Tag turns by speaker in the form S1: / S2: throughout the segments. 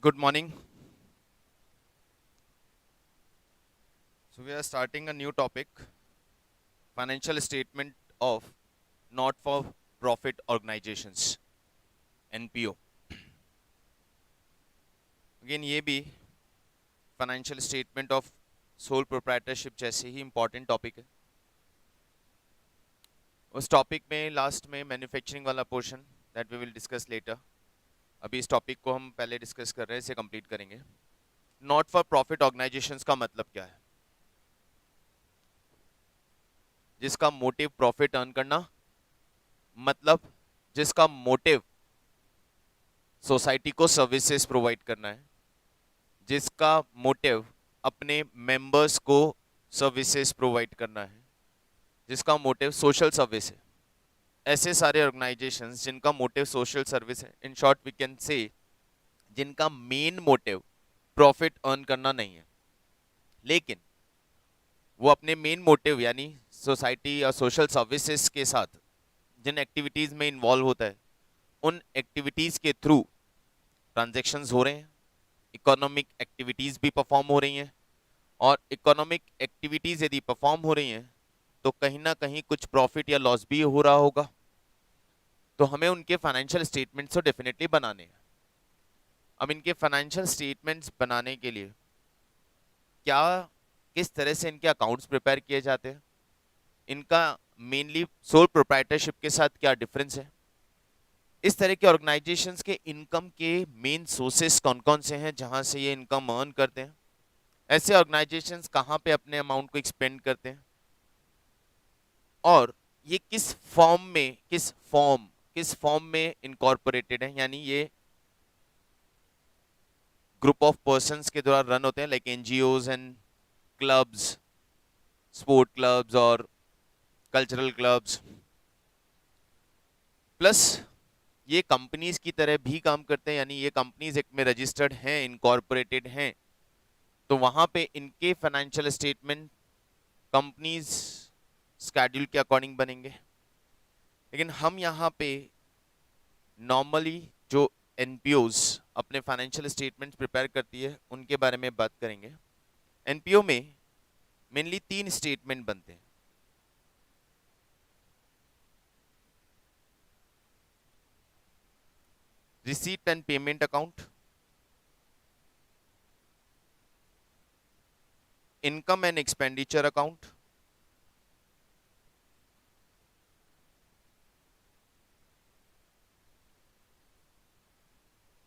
S1: Good morning. So we are starting a new topic, financial statement of not for profit organizations, NPO. Again ये भी financial statement of sole proprietorship जैसे ही important topic है। उस topic में last में manufacturing वाला portion that we will discuss later. अभी इस टॉपिक को हम पहले डिस्कस कर रहे हैं, इसे कंप्लीट करेंगे। नॉट फॉर प्रॉफिट ऑर्गेनाइजेशंस का मतलब क्या है? जिसका मोटिव प्रॉफिट अर्न करना, मतलब जिसका मोटिव सोसाइटी को सर्विसेज प्रोवाइड करना है, जिसका मोटिव अपने मेंबर्स को सर्विसेज प्रोवाइड करना है, जिसका मोटिव सोशल सर्विस है। ऐसे सारे ऑर्गेनाइजेशंस जिनका मोटिव सोशल सर्विस है, in short we can say जिनका मेन मोटिव प्रॉफिट अर्न करना नहीं है, लेकिन वो अपने मेन मोटिव यानी सोसाइटी या सोशल सर्विसेज के साथ जिन एक्टिविटीज में इन्वॉल्व होता है, उन एक्टिविटीज के थ्रू ट्रांजेक्शन्स हो रहे हैं, इकोनॉमिक एक्टिविटीज भी परफॉर्म हो रही हैं, और इकोनॉमिक एक्टिविटीज यदि परफॉर्म हो रही हैं तो कहीं ना कहीं कुछ प्रॉफिट या लॉस भी हो रहा होगा। तो हमें उनके फाइनेंशियल स्टेटमेंट्स तो डेफिनेटली बनाने हैं। अब इनके फाइनेंशियल स्टेटमेंट्स बनाने के लिए क्या, किस तरह से इनके अकाउंट्स प्रिपेयर किए जाते हैं, इनका मेनली सोल प्रोप्राइटरशिप के साथ क्या डिफरेंस है, इस तरह के ऑर्गेनाइजेशंस के इनकम के मेन सोर्सेस कौन कौन से हैं जहां से ये इनकम अर्न करते हैं, ऐसे ऑर्गेनाइजेशंस कहां पे अपने अमाउंट को एक्सपेंड करते हैं, और ये किस फॉर्म में इनकॉर्पोरेटेड है, यानी ये ग्रुप ऑफ पर्संस के द्वारा रन होते हैं, like NGOs and clubs, sport clubs और कल्चरल क्लब्स, प्लस ये कंपनीज की तरह भी काम करते हैं, यानी ये कंपनीज एक में रजिस्टर्ड हैं, इनकॉर्पोरेटेड हैं, तो वहां पे इनके फाइनेंशियल स्टेटमेंट कंपनीज स्केड्यूल के अकॉर्डिंग बनेंगे। लेकिन हम यहाँ पे नॉर्मली जो एनपीओज अपने फाइनेंशियल स्टेटमेंट्स प्रिपेयर करती है उनके बारे में बात करेंगे। एनपीओ में मेनली 3 स्टेटमेंट बनते हैं। Receipt and payment account, income and expenditure account,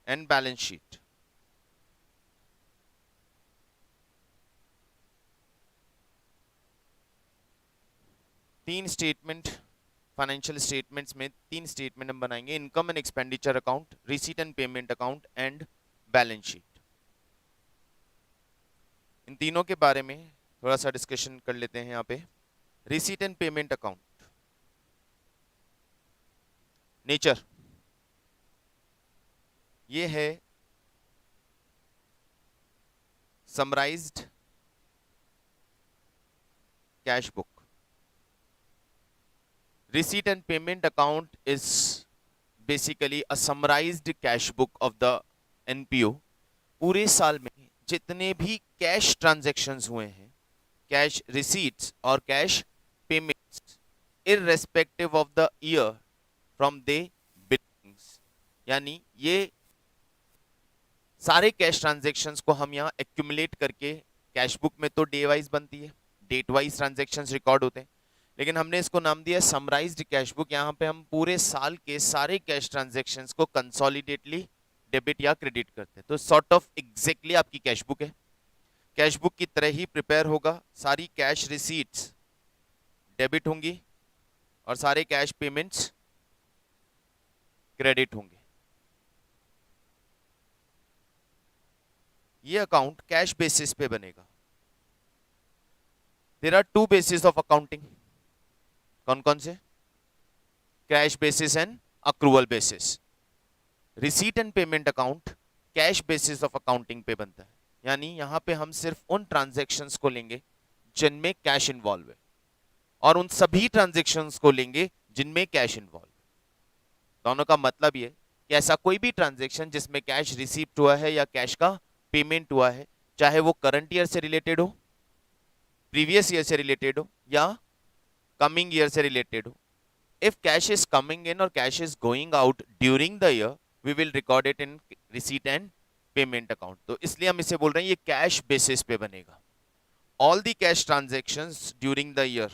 S1: and balance sheet. तीन स्टेटमेंट, फाइनेंशियल स्टेटमेंट्स में 3 स्टेटमेंट हम बनाएंगे, income and expenditure account, receipt and payment account and balance sheet. इन तीनों के बारे में थोड़ा सा डिस्कशन कर लेते हैं यहाँ पे। Receipt and payment account nature ये है summarised cash book. Receipt and payment account is basically a summarized cash book of the NPO। पूरे साल में जितने भी कैश ट्रांजैक्शंस हुए हैं, कैश रिसीट्स और cash payments, irrespective of the year from they Billings, यानी ये सारे कैश ट्रांजैक्शंस को हम यहाँ एक्यूमुलेट करके, कैश बुक में तो डे वाइज बनती है, डेट वाइज ट्रांजैक्शंस रिकॉर्ड होते हैं, लेकिन हमने इसको नाम दिया समराइज्ड कैश बुक। यहाँ पे हम पूरे साल के सारे कैश ट्रांजैक्शंस को कंसोलिडेटली डेबिट या क्रेडिट करते हैं। तो सॉर्ट ऑफ एग्जैक्टली आपकी कैश बुक है, कैश बुक की तरह ही प्रिपेयर होगा। सारी कैश रिसीट्स डेबिट होंगी और सारे कैश पेमेंट्स क्रेडिट होंगे। ये अकाउंट कैश बेसिस पे बनेगा। There are 2 basis of accounting. कौन कौन से? Cash basis and accrual basis. Receipt and payment account cash basis of accounting पे बनता है, यानी यहां पे हम सिर्फ उन ट्रांजैक्शंस को लेंगे जिनमें कैश इन्वॉल्व है, और उन सभी ट्रांजैक्शंस को लेंगे जिनमें कैश इन्वॉल्व है। दोनों का मतलब ये कि ऐसा कोई भी ट्रांजैक्शन जिसमें कैश रिसीव्ड हुआ है या कैश का पेमेंट हुआ है, चाहे वो करंट ईयर से रिलेटेड हो, प्रीवियस ईयर से रिलेटेड हो या कमिंग ईयर से रिलेटेड हो, if cash is coming in or cash is going out during the year, we will record it in receipt and payment account. तो इसलिए हम इसे बोल रहे हैं ये कैश बेसिस पे बनेगा. All the cash transactions during the year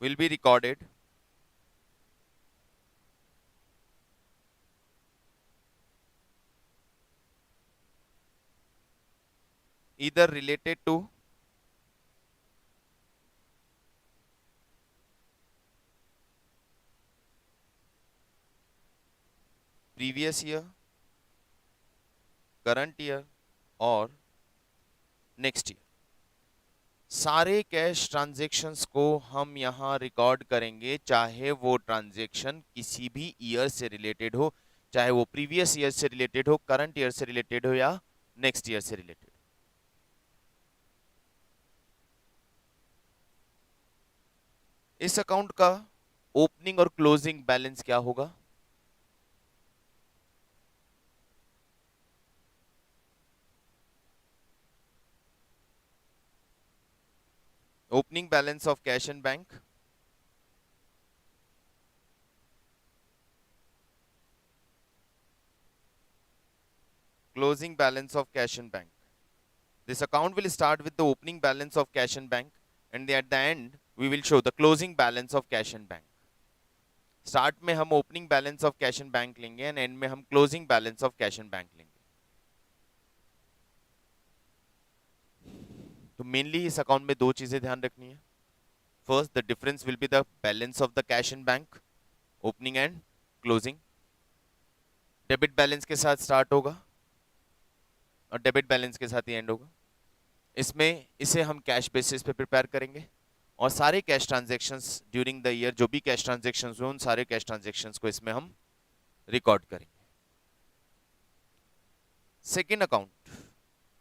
S1: will be recorded either related to previous year, current year और next year. सारे कैश ट्रांजैक्शंस को हम यहाँ रिकॉर्ड करेंगे, चाहे वो ट्रांजैक्शन किसी भी ईयर से रिलेटेड हो, चाहे वो प्रीवियस ईयर से रिलेटेड हो, करंट ईयर से रिलेटेड हो या नेक्स्ट ईयर से रिलेटेड. इस अकाउंट का ओपनिंग और क्लोजिंग बैलेंस क्या होगा? Opening balance of cash and bank, closing balance of cash and bank. This account will start with the opening balance of cash and bank, and at the end we will show the closing balance of cash and bank. Start में हम opening balance of cash and bank लेंगे and and में हम closing balance of cash and bank लेंगे. तो mainly इस account में दो चीजें ध्यान रखनी है. First, the difference will be the balance of the cash and bank, opening and closing. Debit balance के साथ स्टार्ट होगा और डेबिट बैलेंस के साथ ही एंड होगा. इसमें इसे हम कैश बेसिस पे प्रिपेयर करेंगे और सारे cash transactions during the year, जो भी कैश ट्रांजैक्शंस हुए उन सारे कैश ट्रांजैक्शंस को इसमें हम रिकॉर्ड करेंगे. Second account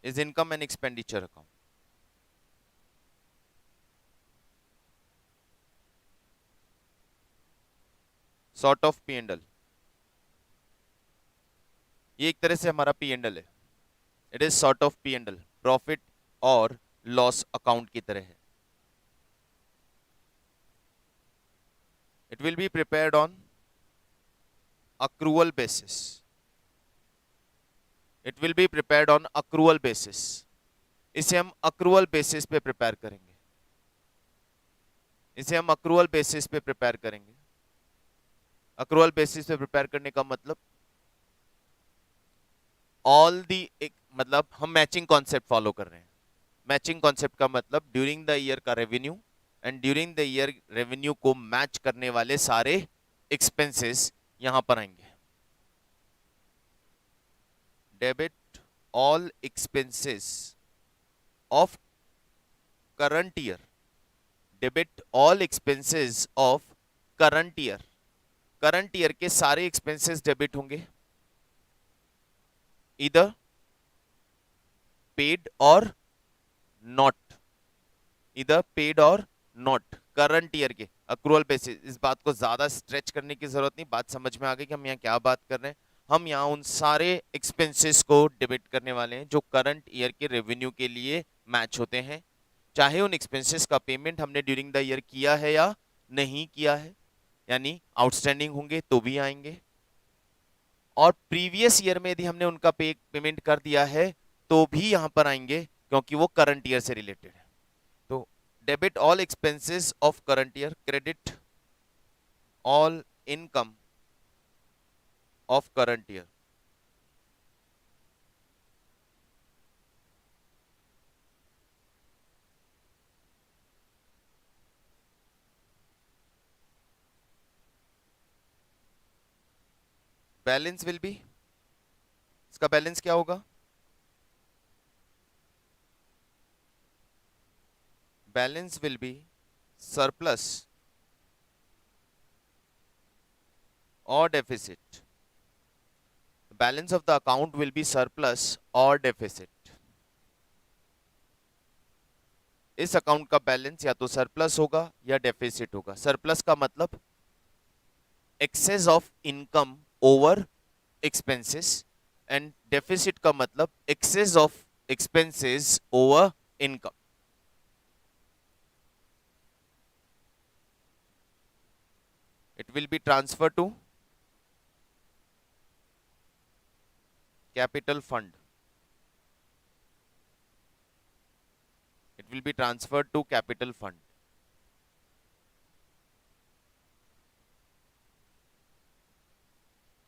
S1: is income and expenditure account. Sort of P and L. ये एक तरह से हमारा पी एंड एल है. It is sort of P and L, profit और लॉस अकाउंट की तरह है. It will be prepared on accrual basis. It will be prepared on accrual basis. इसे हम accrual basis पे प्रिपेयर करेंगे. इसे हम accrual basis पे प्रिपेयर करेंगे. accrual basis पे प्रिपेयर करने का मतलब all the मतलब हम मैचिंग कॉन्सेप्ट फॉलो कर रहे हैं. मैचिंग कॉन्सेप्ट का मतलब ड्यूरिंग द ईयर का revenue and during the year revenue को मैच करने वाले सारे एक्सपेंसेस यहां पर आएंगे. Debit all expenses of current year. Debit all expenses of current year. Current year के सारे एक्सपेंसेस डेबिट होंगे, इधर पेड और नॉट. इधर पेड और नॉट करंट ईयर के अक्रूवल बेसिस. इस बात को ज्यादा स्ट्रेच करने की जरूरत नहीं, बात समझ में आ गई कि हम यहाँ क्या बात कर रहे हैं. हम यहाँ उन सारे एक्सपेंसेस को डेबिट करने वाले हैं जो करंट ईयर के रेवेन्यू के लिए मैच होते हैं, चाहे उन एक्सपेंसेस का पेमेंट हमने ड्यूरिंग द ईयर किया है या नहीं किया है, यानी आउटस्टैंडिंग होंगे तो भी आएंगे, और प्रीवियस ईयर में यदि हमने उनका पेमेंट कर दिया है तो भी यहां पर आएंगे क्योंकि वो करंट ईयर से रिलेटेड है. तो debit all expenses of current year, credit all income of current year. Balance will be, इसका बैलेंस क्या होगा? Balance will be surplus or deficit. The balance of the account will be surplus or deficit. इस account का balance या तो surplus होगा या deficit होगा. सरप्लस का मतलब excess of income over expenses and deficit का मतलब excess of expenses over income. It will be transferred to capital fund. It will be transferred to capital fund.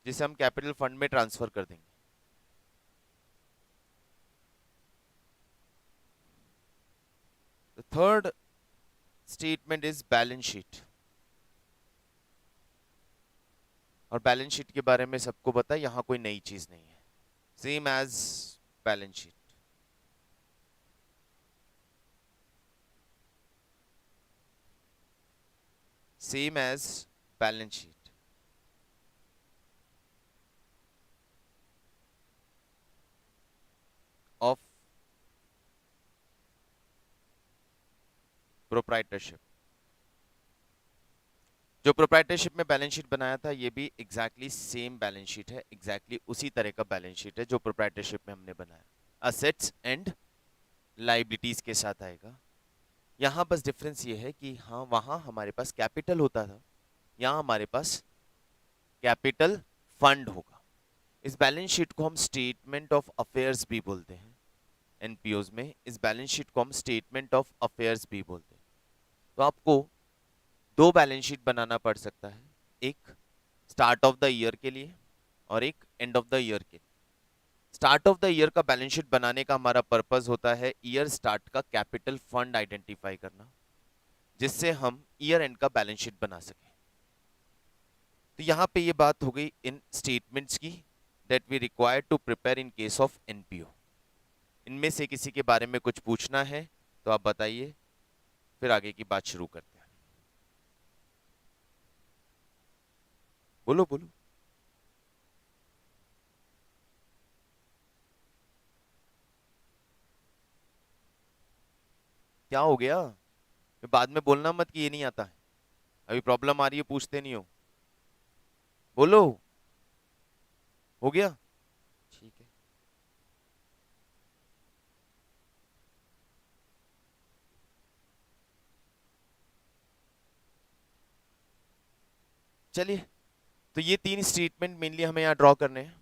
S1: जिसे हम कैपिटल फंड में ट्रांसफर कर देंगे. The third statement is balance sheet. और balance sheet के बारे में सबको पता है, यहां कोई नई चीज नहीं है. Same as balance sheet. Same as balance sheet. Of proprietorship. जो प्रोप्राइटरशिप में बैलेंस शीट बनाया था ये भी एग्जैक्टली सेम बैलेंस शीट है. एग्जैक्टली उसी तरह का बैलेंस शीट है जो प्रोप्राइटरशिप में हमने बनाया. असेट्स एंड लाइबिलिटीज के साथ आएगा. यहां बस डिफरेंस ये है कि हाँ वहां हमारे पास कैपिटल होता था, यहां हमारे पास कैपिटल फंड होगा. इस बैलेंस शीट को हम स्टेटमेंट ऑफ अफेयर्स भी बोलते हैं. एनपीओज में इस बैलेंस शीट को हम स्टेटमेंट ऑफ अफेयर्स भी बोलते हैं. तो आपको दो बैलेंस शीट बनाना पड़ सकता है, एक स्टार्ट ऑफ द ईयर के लिए और एक एंड ऑफ द ईयर के लिए. स्टार्ट ऑफ द ईयर का बैलेंस शीट बनाने का हमारा पर्पस होता है ईयर स्टार्ट का कैपिटल फंड आइडेंटिफाई करना, जिससे हम ईयर एंड का बैलेंस शीट बना सकें. तो यहां पे ये बात हो गई इन स्टेटमेंट्स की that we require to prepare in case of NPO. इनमें से किसी के बारे में कुछ पूछना है तो आप बताइए, फिर आगे की बात शुरू करते हैं. बोलो बोलो. क्या हो गया? बाद में बोलना मत कि ये नहीं आता है. अभी प्रॉब्लम आ रही है, पूछते नहीं हो. बोलो. हो गया? ठीक है. चलिए, तो ये तीन स्टेटमेंट मेनली हमें यहाँ ड्रॉ करने हैं.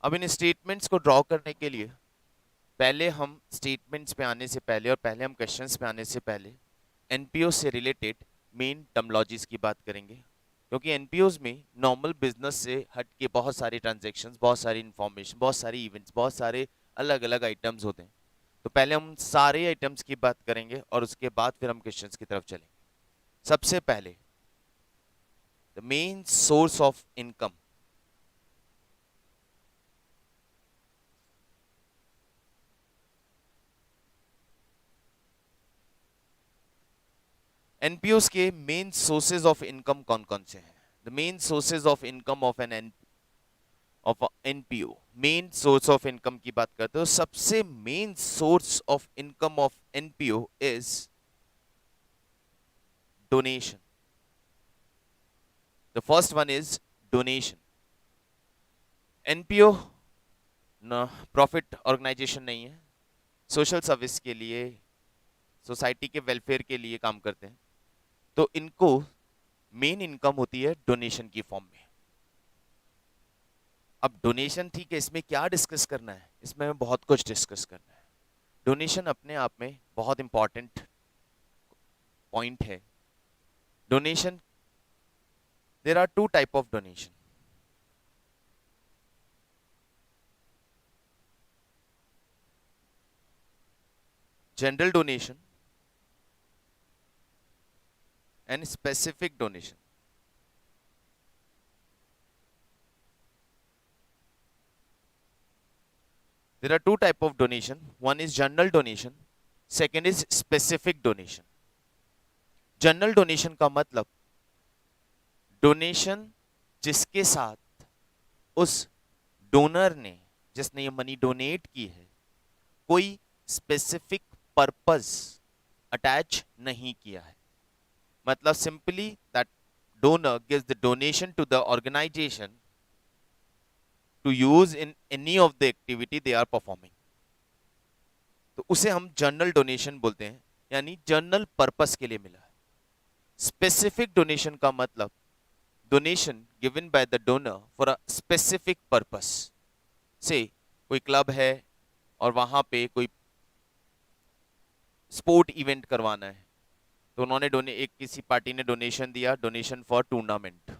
S1: अब इन स्टेटमेंट्स को ड्रॉ करने के लिए पहले हम स्टेटमेंट्स पे आने से पहले और पहले हम क्वेश्चंस पे आने से पहले एनपीओ से रिलेटेड मेन टर्मिनोलॉजीज की बात करेंगे, क्योंकि एनपीओज में नॉर्मल बिजनेस से हट के बहुत सारे ट्रांजैक्शंस, बहुत सारी इंफॉर्मेशन, बहुत सारे इवेंट्स, बहुत सारे अलग अलग आइटम्स होते हैं. तो पहले हम सारे आइटम्स की बात करेंगे और उसके बाद फिर हम क्वेश्चंस की तरफ चलेंगे. सबसे पहले the main source of income. NPOs के मेन सोर्सेज ऑफ इनकम कौन कौन से हैं? The main sources of income of NPO. Main source of income की बात करते हो, सबसे main source of income of NPO is donation. The first one is donation. NPO profit organization नहीं है, सोशल सर्विस के लिए, सोसाइटी के वेलफेयर के लिए काम करते हैं. तो इनको मेन इनकम होती है डोनेशन की फॉर्म में. अब डोनेशन, ठीक है, इसमें क्या डिस्कस करना है? इसमें हमें बहुत कुछ डिस्कस करना है. डोनेशन अपने आप में बहुत इंपॉर्टेंट पॉइंट है. Donation, there are two type of donation. General donation and specific donation. There are two type of donation. One is general donation, second is specific donation. General donation का मतलब donation जिसके साथ उस donor ने, जिसने ये money donate की है, कोई स्पेसिफिक पर्पस अटैच नहीं किया है। मतलब simply that donor gives the donation to the organization to use in any of the activity they are performing, तो उसे हम जनरल डोनेशन बोलते हैं, यानी जनरल पर्पस के लिए मिला है। स्पेसिफिक डोनेशन का मतलब donation given by the donor for a specific purpose. से कोई क्लब है और वहां पे कोई स्पोर्ट इवेंट करवाना है, तो उन्होंने एक किसी पार्टी ने डोनेशन दिया, डोनेशन फॉर टूर्नामेंट।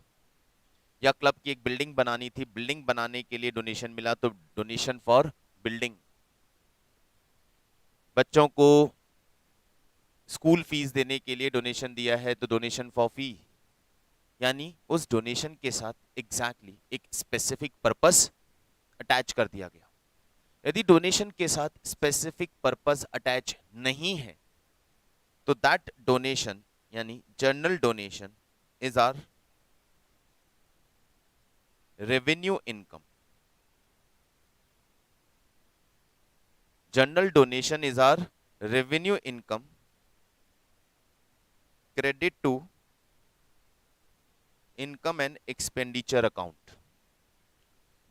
S1: या क्लब की एक बिल्डिंग बनानी थी, बिल्डिंग बनाने के लिए डोनेशन मिला, तो डोनेशन फॉर बिल्डिंग। बच्चों को स्कूल फीस देने के लिए डोनेशन दिया है, तो डोनेशन फॉर फी। यानी उस डोनेशन के साथ एग्जैक्टली एक स्पेसिफिक पर्पस अटैच कर दिया गया। यदि डोनेशन के साथ स्पेसिफिक पर्पस अटैच नहीं है, तो दैट डोनेशन यानी general donation is our revenue income. General donation is our revenue income credit to income and expenditure account.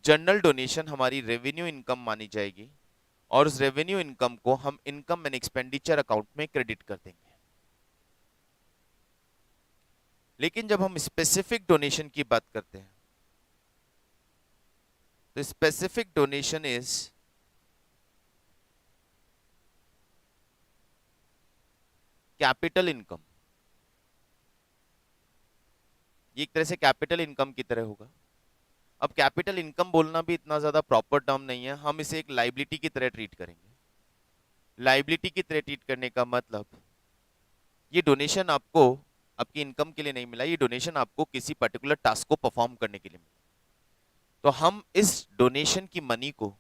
S1: General donation हमारी रेवेन्यू इनकम मानी जाएगी और उस रेवेन्यू इनकम को हम इनकम एंड एक्सपेंडिचर अकाउंट में क्रेडिट कर देंगे। लेकिन जब हम स्पेसिफिक डोनेशन की बात करते हैं, तो specific donation is capital income. ये एक तरह से कैपिटल इनकम की तरह होगा। अब कैपिटल इनकम बोलना भी इतना ज्यादा प्रॉपर टर्म नहीं है, हम इसे एक लाइबिलिटी की तरह ट्रीट करेंगे। लाइबिलिटी की तरह ट्रीट करने का मतलब, ये डोनेशन आपको आपकी इनकम के लिए नहीं मिला, ये डोनेशन आपको किसी पर्टिकुलर टास्क को परफॉर्म करने के लिए मिला। तो हम इस डोनेशन की मनी को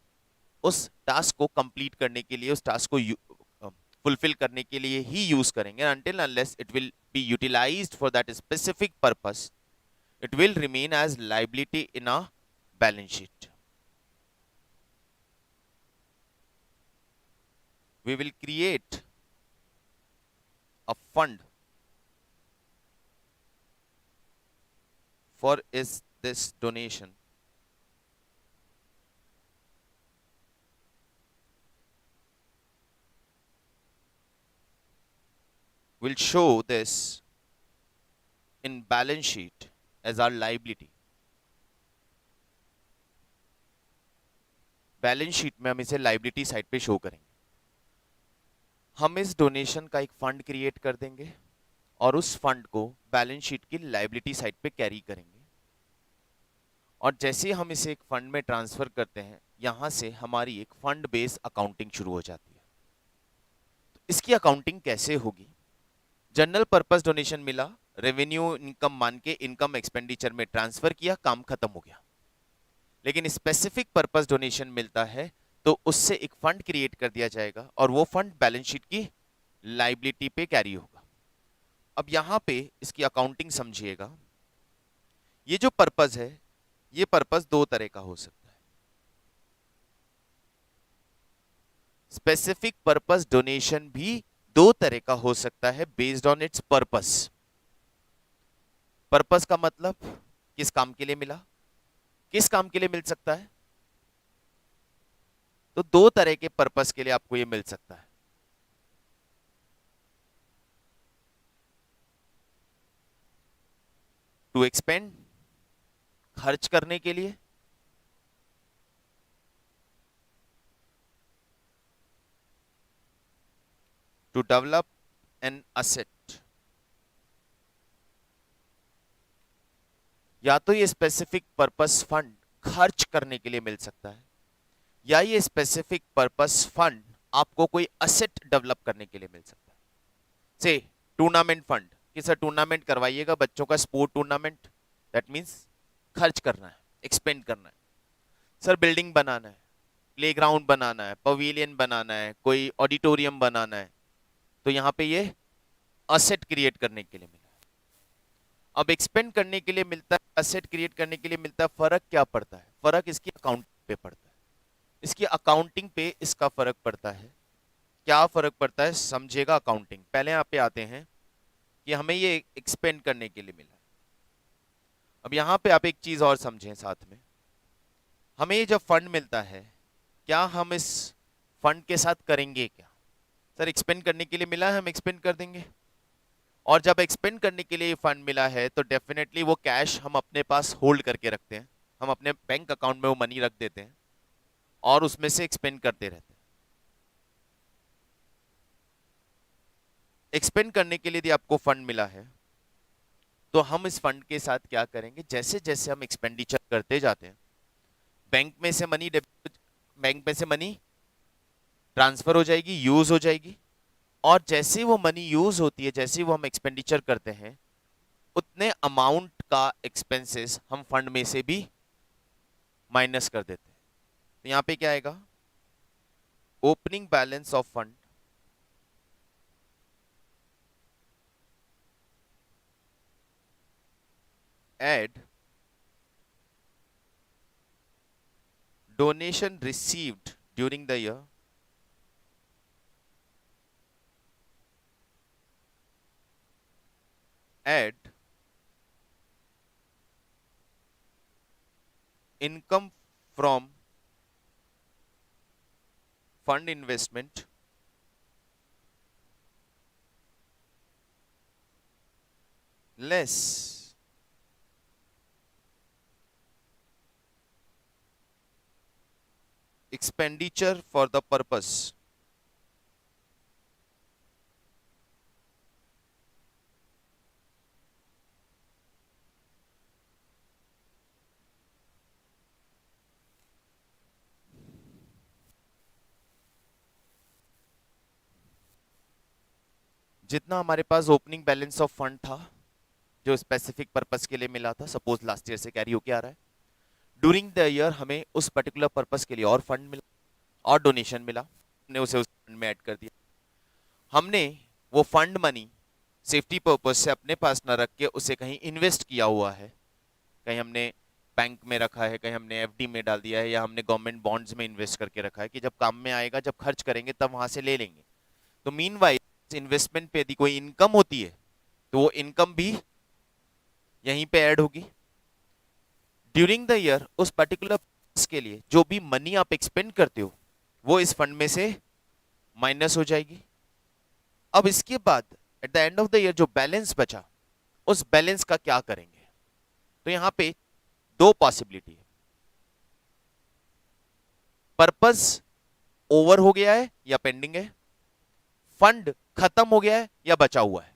S1: उस टास्क को कंप्लीट करने के लिए, उस टास्क को फुलफिल करने के लिए ही यूज करेंगे। Until unless it will be utilised for that specific purpose, it will remain as liability in a balance sheet. We will create a fund for this donation will show this in balance sheet as our liability। Balance sheet में हम इसे liability side पे show करेंगे। हम इस donation का एक fund create कर देंगे और उस फंड को बैलेंस शीट की लाइबिलिटी साइड पे कैरी करेंगे। और जैसे ही हम इसे एक फंड में ट्रांसफर करते हैं, यहां से हमारी एक फंड बेस अकाउंटिंग शुरू हो जाती है। तो इसकी अकाउंटिंग कैसे होगी? जनरल पर्पस डोनेशन मिला, रेवेन्यू इनकम मान के इनकम एक्सपेंडिचर में ट्रांसफर किया, काम खत्म हो गया। लेकिन स्पेसिफिक पर्पस डोनेशन मिलता है तो उससे एक फंड क्रिएट कर दिया जाएगा और वो फंड बैलेंस शीट की लाइबिलिटी पे कैरी होगा। अब यहां पे इसकी अकाउंटिंग समझिएगा। ये जो पर्पस है, ये पर्पस दो तरह का हो सकता है। स्पेसिफिक पर्पस डोनेशन भी दो तरह का हो सकता है based on it's purpose. Purpose का मतलब किस काम के लिए मिला, किस काम के लिए मिल सकता है। तो दो तरह के पर्पस के लिए आपको ये मिल सकता है। टू एक्सपेंड, खर्च करने के लिए, टू डेवलप एन असेट। या तो ये स्पेसिफिक पर्पस फंड खर्च करने के लिए मिल सकता है, या ये स्पेसिफिक पर्पस फंड आपको कोई असेट डेवलप करने के लिए मिल सकता है। से टूर्नामेंट फंड, कि सर टूर्नामेंट करवाइएगा बच्चों का, स्पोर्ट टूर्नामेंट, दैट मींस खर्च करना है, एक्सपेंड करना है। सर बिल्डिंग बनाना है, प्लेग्राउंड बनाना है, पवेलियन बनाना है, कोई ऑडिटोरियम बनाना है, तो यहां पे ये असेट क्रिएट करने के लिए मिला है। अब एक्सपेंड करने के लिए मिलता है एसेट क्रिएट करने के लिए मिलता है, फर्क क्या पड़ता है? फर्क इसकी अकाउंटिंग पे पड़ता है, इसकी अकाउंटिंग पे इसका फर्क पड़ता है। क्या फर्क पड़ता है समझिएगा अकाउंटिंग। पहले यहाँ पे आते हैं कि हमें ये एक्सपेंड करने के लिए मिला है। अब यहाँ पे आप एक चीज और समझें साथ में, हमें ये जब फंड मिलता है, क्या हम इस फंड के साथ करेंगे क्या? सर एक्सपेंड करने के लिए मिला है, हम एक्सपेंड कर देंगे। और जब एक्सपेंड करने के लिए फंड मिला है तो डेफिनेटली वो कैश हम अपने पास होल्ड करके रखते हैं, हम अपने बैंक अकाउंट में वो मनी रख देते हैं और उसमें से एक्सपेंड करते रहते हैं। एक्सपेंड करने के लिए यदि आपको फंड मिला है तो हम इस फंड के साथ क्या करेंगे, जैसे जैसे हम एक्सपेंडिचर करते जाते हैं, बैंक में से मनी बैंक में से मनी ट्रांसफर हो जाएगी, यूज हो जाएगी, और जैसे वो मनी यूज होती है, जैसे वो हम एक्सपेंडिचर करते हैं, उतने अमाउंट का एक्सपेंसेस हम फंड में से भी माइनस कर देते हैं। तो यहां पे क्या आएगा, opening balance of fund add donation received during the year add income from fund investment less expenditure for the purpose जितना हमारे पास ओपनिंग बैलेंस ऑफ फंड था जो स्पेसिफिक पर्पस के लिए मिला था, सपोज लास्ट ईयर से कैरी होके आ रहा है, ड्यूरिंग द ईयर हमें उस पर्टिकुलर पर्पस के लिए और फंड मिला और डोनेशन मिला, हमने उसे उस फंड में ऐड कर दिया। हमने वो फंड मनी सेफ्टी पर्पस से अपने पास न रख के उसे कहीं इन्वेस्ट किया हुआ है, कहीं हमने बैंक में रखा है, कहीं हमने एफडी में डाल दिया है, या हमने गवर्नमेंट बॉन्ड्स में इन्वेस्ट करके रखा है कि जब काम में आएगा, जब खर्च करेंगे तब वहां से ले लेंगे। तो मीनवाइल इन्वेस्टमेंट पे यदि कोई इनकम होती है तो वो इनकम भी यहीं पे ऐड होगी। ड्यूरिंग द ईयर उस पर्टिकुलर के लिए जो भी मनी आप एक्सपेंड करते हो वो इस फंड में से माइनस हो जाएगी। अब इसके बाद eight the end of the year जो बैलेंस बचा, उस बैलेंस का क्या करेंगे? तो यहां पे दो पॉसिबिलिटी है, पर्पस ओवर हो गया है या पेंडिंग है, फंड खत्म हो गया है या बचा हुआ है।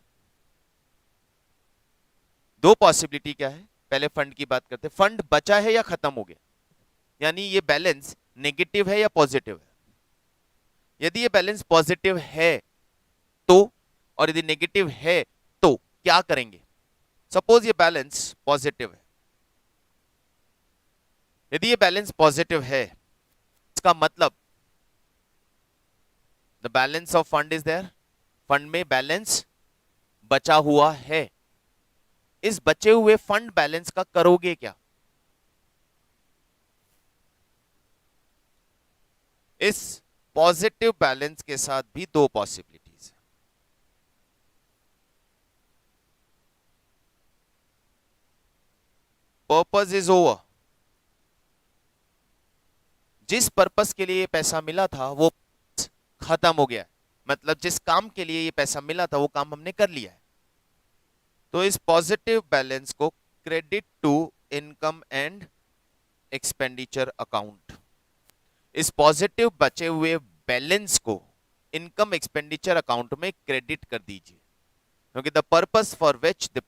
S1: दो पॉसिबिलिटी क्या है, पहले फंड की बात करते हैं। फंड बचा है या खत्म हो गया, यानी ये बैलेंस नेगेटिव है या पॉजिटिव है। यदि ये बैलेंस पॉजिटिव है तो, और यदि नेगेटिव है तो क्या करेंगे? सपोज ये बैलेंस पॉजिटिव है, यदि ये बैलेंस पॉजिटिव है इसका मतलब the balance of fund is there, fund में बैलेंस बचा हुआ है। इस बचे हुए फंड बैलेंस का करोगे क्या? इस पॉजिटिव बैलेंस के साथ भी दो पॉसिबिलिटीज है। पर्पस इज ओवर, जिस पर्पस के लिए ये पैसा मिला था वो खत्म हो गया है, मतलब जिस काम के लिए ये पैसा मिला था वो काम हमने कर लिया है। तो इस पॉजिटिव बैलेंस को credit to income and expenditure account, इस पॉजिटिव बचे हुए बैलेंस को इनकम एक्सपेंडिचर अकाउंट में क्रेडिट कर दीजिए, क्योंकि the purpose for which the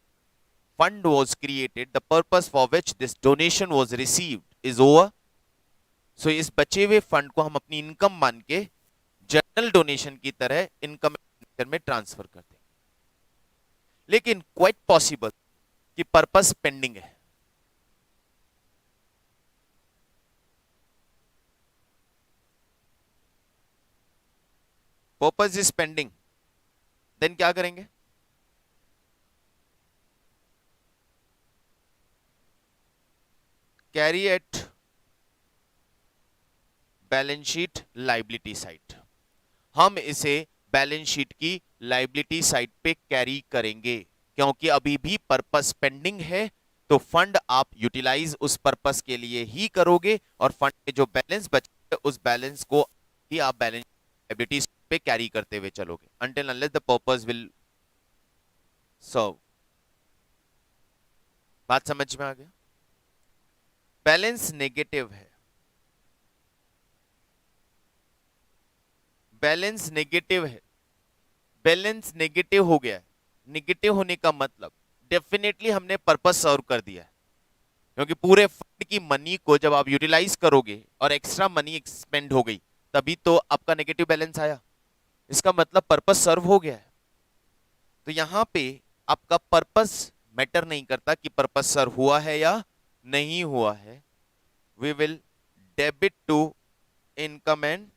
S1: fund was created, the purpose for which this donation was received is over. So इस बचे हुए फंड को हम अपनी इनकम मान के जनरल डोनेशन की तरह इनकम में ट्रांसफर कर दें। लेकिन क्वाइट पॉसिबल कि पर्पस पेंडिंग है, पर्पस इज पेंडिंग, देन क्या करेंगे? Carry at balance sheet liability side, हम इसे बैलेंस शीट की लाइबिलिटी साइड पे कैरी करेंगे, क्योंकि अभी भी पर्पस पेंडिंग है। तो फंड आप यूटिलाइज उस पर्पस के लिए ही करोगे, और फंड में जो बैलेंस बचे उस बैलेंस को ही आप बैलेंस लाइबिलिटी पे कैरी करते हुए चलोगे until unless the purpose will serve। बात समझ में आ गया? बैलेंस नेगेटिव है, बैलेंस नेगेटिव है, बैलेंस नेगेटिव हो गया है। नेगेटिव होने का मतलब डेफिनेटली हमने पर्पस सर्व कर दिया है, क्योंकि पूरे फंड की मनी को जब आप यूटिलाइज करोगे और एक्स्ट्रा मनी एक्सपेंड हो गई, तभी तो आपका नेगेटिव बैलेंस आया। इसका मतलब पर्पस सर्व हो गया है। तो यहां पे आपका पर्पस मैटर नहीं करता कि पर्पस सर्व हुआ है या नहीं हुआ है। We will debit to income and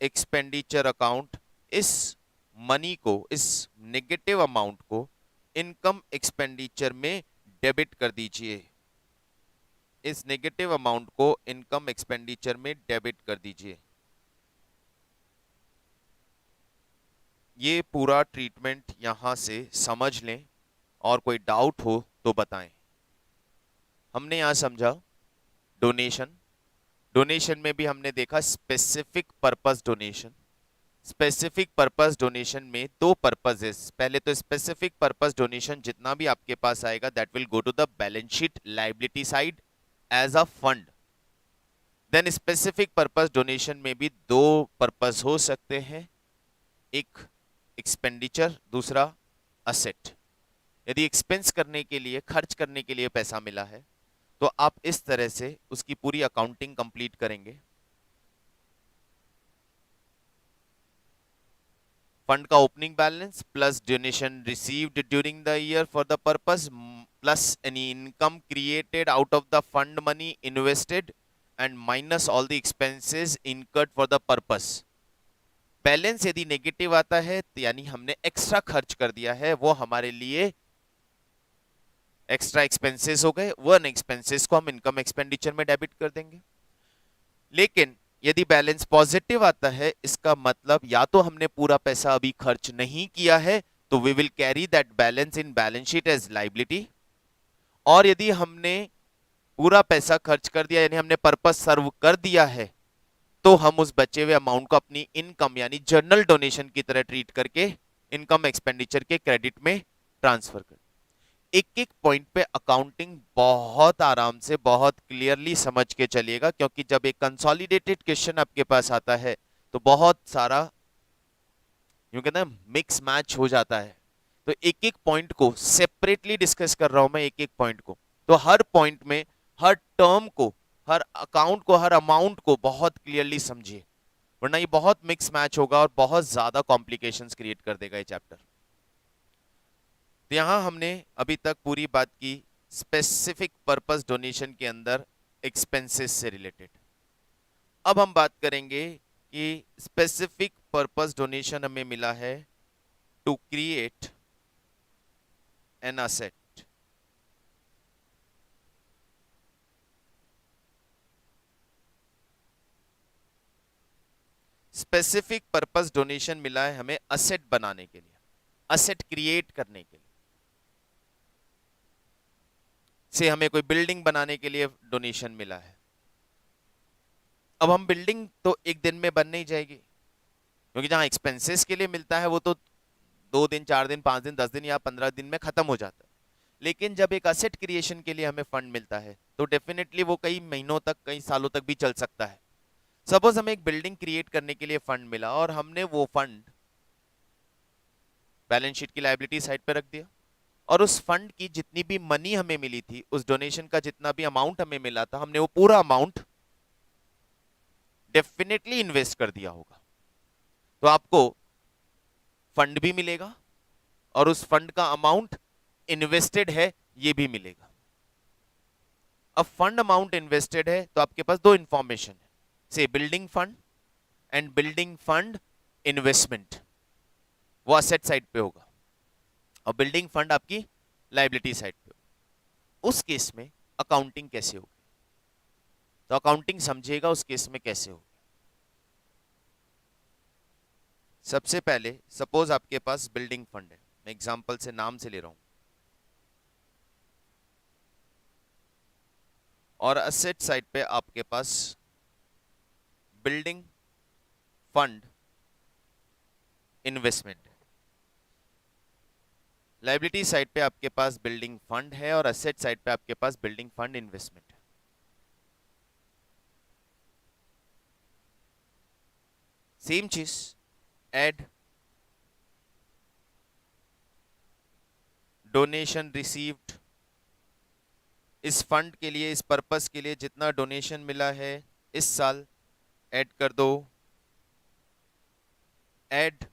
S1: expenditure account, इस मनी को, इस नेगेटिव अमाउंट को इनकम एक्सपेंडिचर में डेबिट कर दीजिए, इस नेगेटिव अमाउंट को इनकम एक्सपेंडिचर में डेबिट कर दीजिए। ये पूरा ट्रीटमेंट यहां से समझ लें, और कोई डाउट हो तो बताएं। हमने यहां समझा डोनेशन, डोनेशन में भी हमने देखा specific purpose donation. Specific purpose donation में दो पर्पसेस, पहले तो स्पेसिफिक पर्पस डोनेशन जितना भी आपके पास आएगा that will go to the balance sheet liability side as a fund. Then specific purpose donation में भी दो पर्पस हो सकते हैं, एक एक्सपेंडिचर, दूसरा असेट। यदि एक्सपेंस करने के लिए, खर्च करने के लिए पैसा मिला है तो आप इस तरह से उसकी पूरी अकाउंटिंग कंप्लीट करेंगे। फंड का opening balance plus donation received during the year for the purpose plus any income created out of the fund money invested and minus all the expenses incurred for the purpose. Balance यदि negative आता है तो यानी हमने extra खर्च कर दिया है, वो हमारे लिए एक्स्ट्रा एक्सपेंसेस हो गए, वो एक्सपेंसेस को हम इनकम एक्सपेंडिचर में डेबिट कर देंगे। लेकिन यदि बैलेंस पॉजिटिव आता है, इसका मतलब या तो हमने पूरा पैसा अभी खर्च नहीं किया है, तो we will carry that balance in balance sheet as liability, और यदि हमने पूरा पैसा खर्च कर दिया यानी हमने पर्पस सर्व कर दिया है, तो हम उस बचे हुए अमाउंट को अपनी इनकम यानी जनरल डोनेशन की तरह ट्रीट करके इनकम एक्सपेंडिचर के क्रेडिट में ट्रांसफर कर। एक एक पॉइंट पे अकाउंटिंग बहुत आराम से, बहुत क्लियरली समझ के चलिएगा, क्योंकि जब एक कंसोलिडेटेड क्वेश्चन आपके पास आता है तो बहुत सारा यूं कहते हैं मिक्स मैच हो जाता है। तो एक एक पॉइंट को सेपरेटली डिस्कस कर रहा हूं मैं, एक एक पॉइंट को, तो हर पॉइंट में हर टर्म को, हर अकाउंट को, हर अमाउंट को बहुत क्लियरली समझिए, वरना ये बहुत मिक्स मैच होगा और बहुत ज्यादा कॉम्प्लिकेशंस क्रिएट कर देगा ये चैप्टर। तो यहां हमने अभी तक पूरी बात की स्पेसिफिक पर्पस डोनेशन के अंदर एक्सपेंसेस से रिलेटेड। अब हम बात करेंगे कि स्पेसिफिक पर्पस डोनेशन हमें मिला है to create an asset. Specific purpose donation मिला है हमें असेट बनाने के लिए, असेट क्रिएट करने के लिए। से हमें कोई बिल्डिंग बनाने के लिए डोनेशन मिला है। अब हम बिल्डिंग तो एक दिन में बन नहीं जाएगी, क्योंकि जहां एक्सपेंसेस के लिए मिलता है वो तो 2 दिन, 4 दिन, 5 दिन, 10 दिन या 15 दिन में खत्म हो जाता है। लेकिन जब एक असेट क्रिएशन के लिए हमें फंड मिलता है तो डेफिनेटली वो कई महीनों तक, कई सालों तक भी चल सकता है। सपोज हमें एक बिल्डिंग क्रिएट करने के लिए फंड मिला और हमने वो फंड बैलेंस शीट की लायबिलिटी साइड पे रख दिया, और उस फंड की जितनी भी मनी हमें मिली थी, उस डोनेशन का जितना भी अमाउंट हमें मिला था, हमने वो पूरा अमाउंट डेफिनेटली इन्वेस्ट कर दिया होगा। तो आपको फंड भी मिलेगा और उस फंड का अमाउंट इन्वेस्टेड है ये भी मिलेगा। अब फंड अमाउंट इन्वेस्टेड है तो आपके पास दो इंफॉर्मेशन है, से building fund and building fund investment, वो असेट साइड पे होगा और बिल्डिंग फंड आपकी लायबिलिटी साइड पे होगा। उस केस में अकाउंटिंग कैसे होगी? तो अकाउंटिंग समझिएगा उस केस में कैसे हो। सबसे पहले सपोज आपके पास बिल्डिंग फंड है, मैं एग्जांपल से नाम से ले रहा हूं, और असेट साइड पे आपके पास बिल्डिंग फंड इन्वेस्टमेंट है। लायबिलिटी साइड पे आपके पास बिल्डिंग फंड है और असेट साइड पे आपके पास बिल्डिंग फंड इन्वेस्टमेंट है। सेम चीज, एड डोनेशन रिसीव्ड, इस फंड के लिए, इस पर्पस के लिए जितना डोनेशन मिला है इस साल ऐड कर दो। ऐड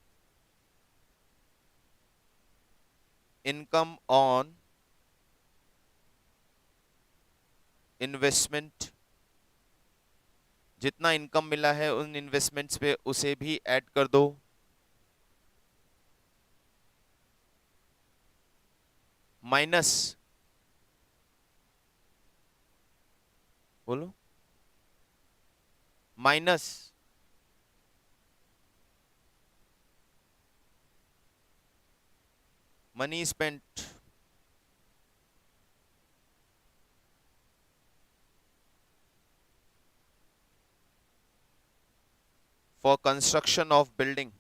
S1: इनकम ऑन इन्वेस्टमेंट, जितना इनकम मिला है उन इन्वेस्टमेंट्स पे उसे भी ऐड कर दो। माइनस, बोलो, minus money spent for construction of building.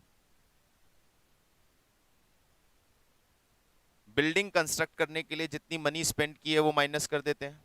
S1: Building construct करने के लिए जितनी मनी स्पेंड की है वो माइनस कर देते हैं।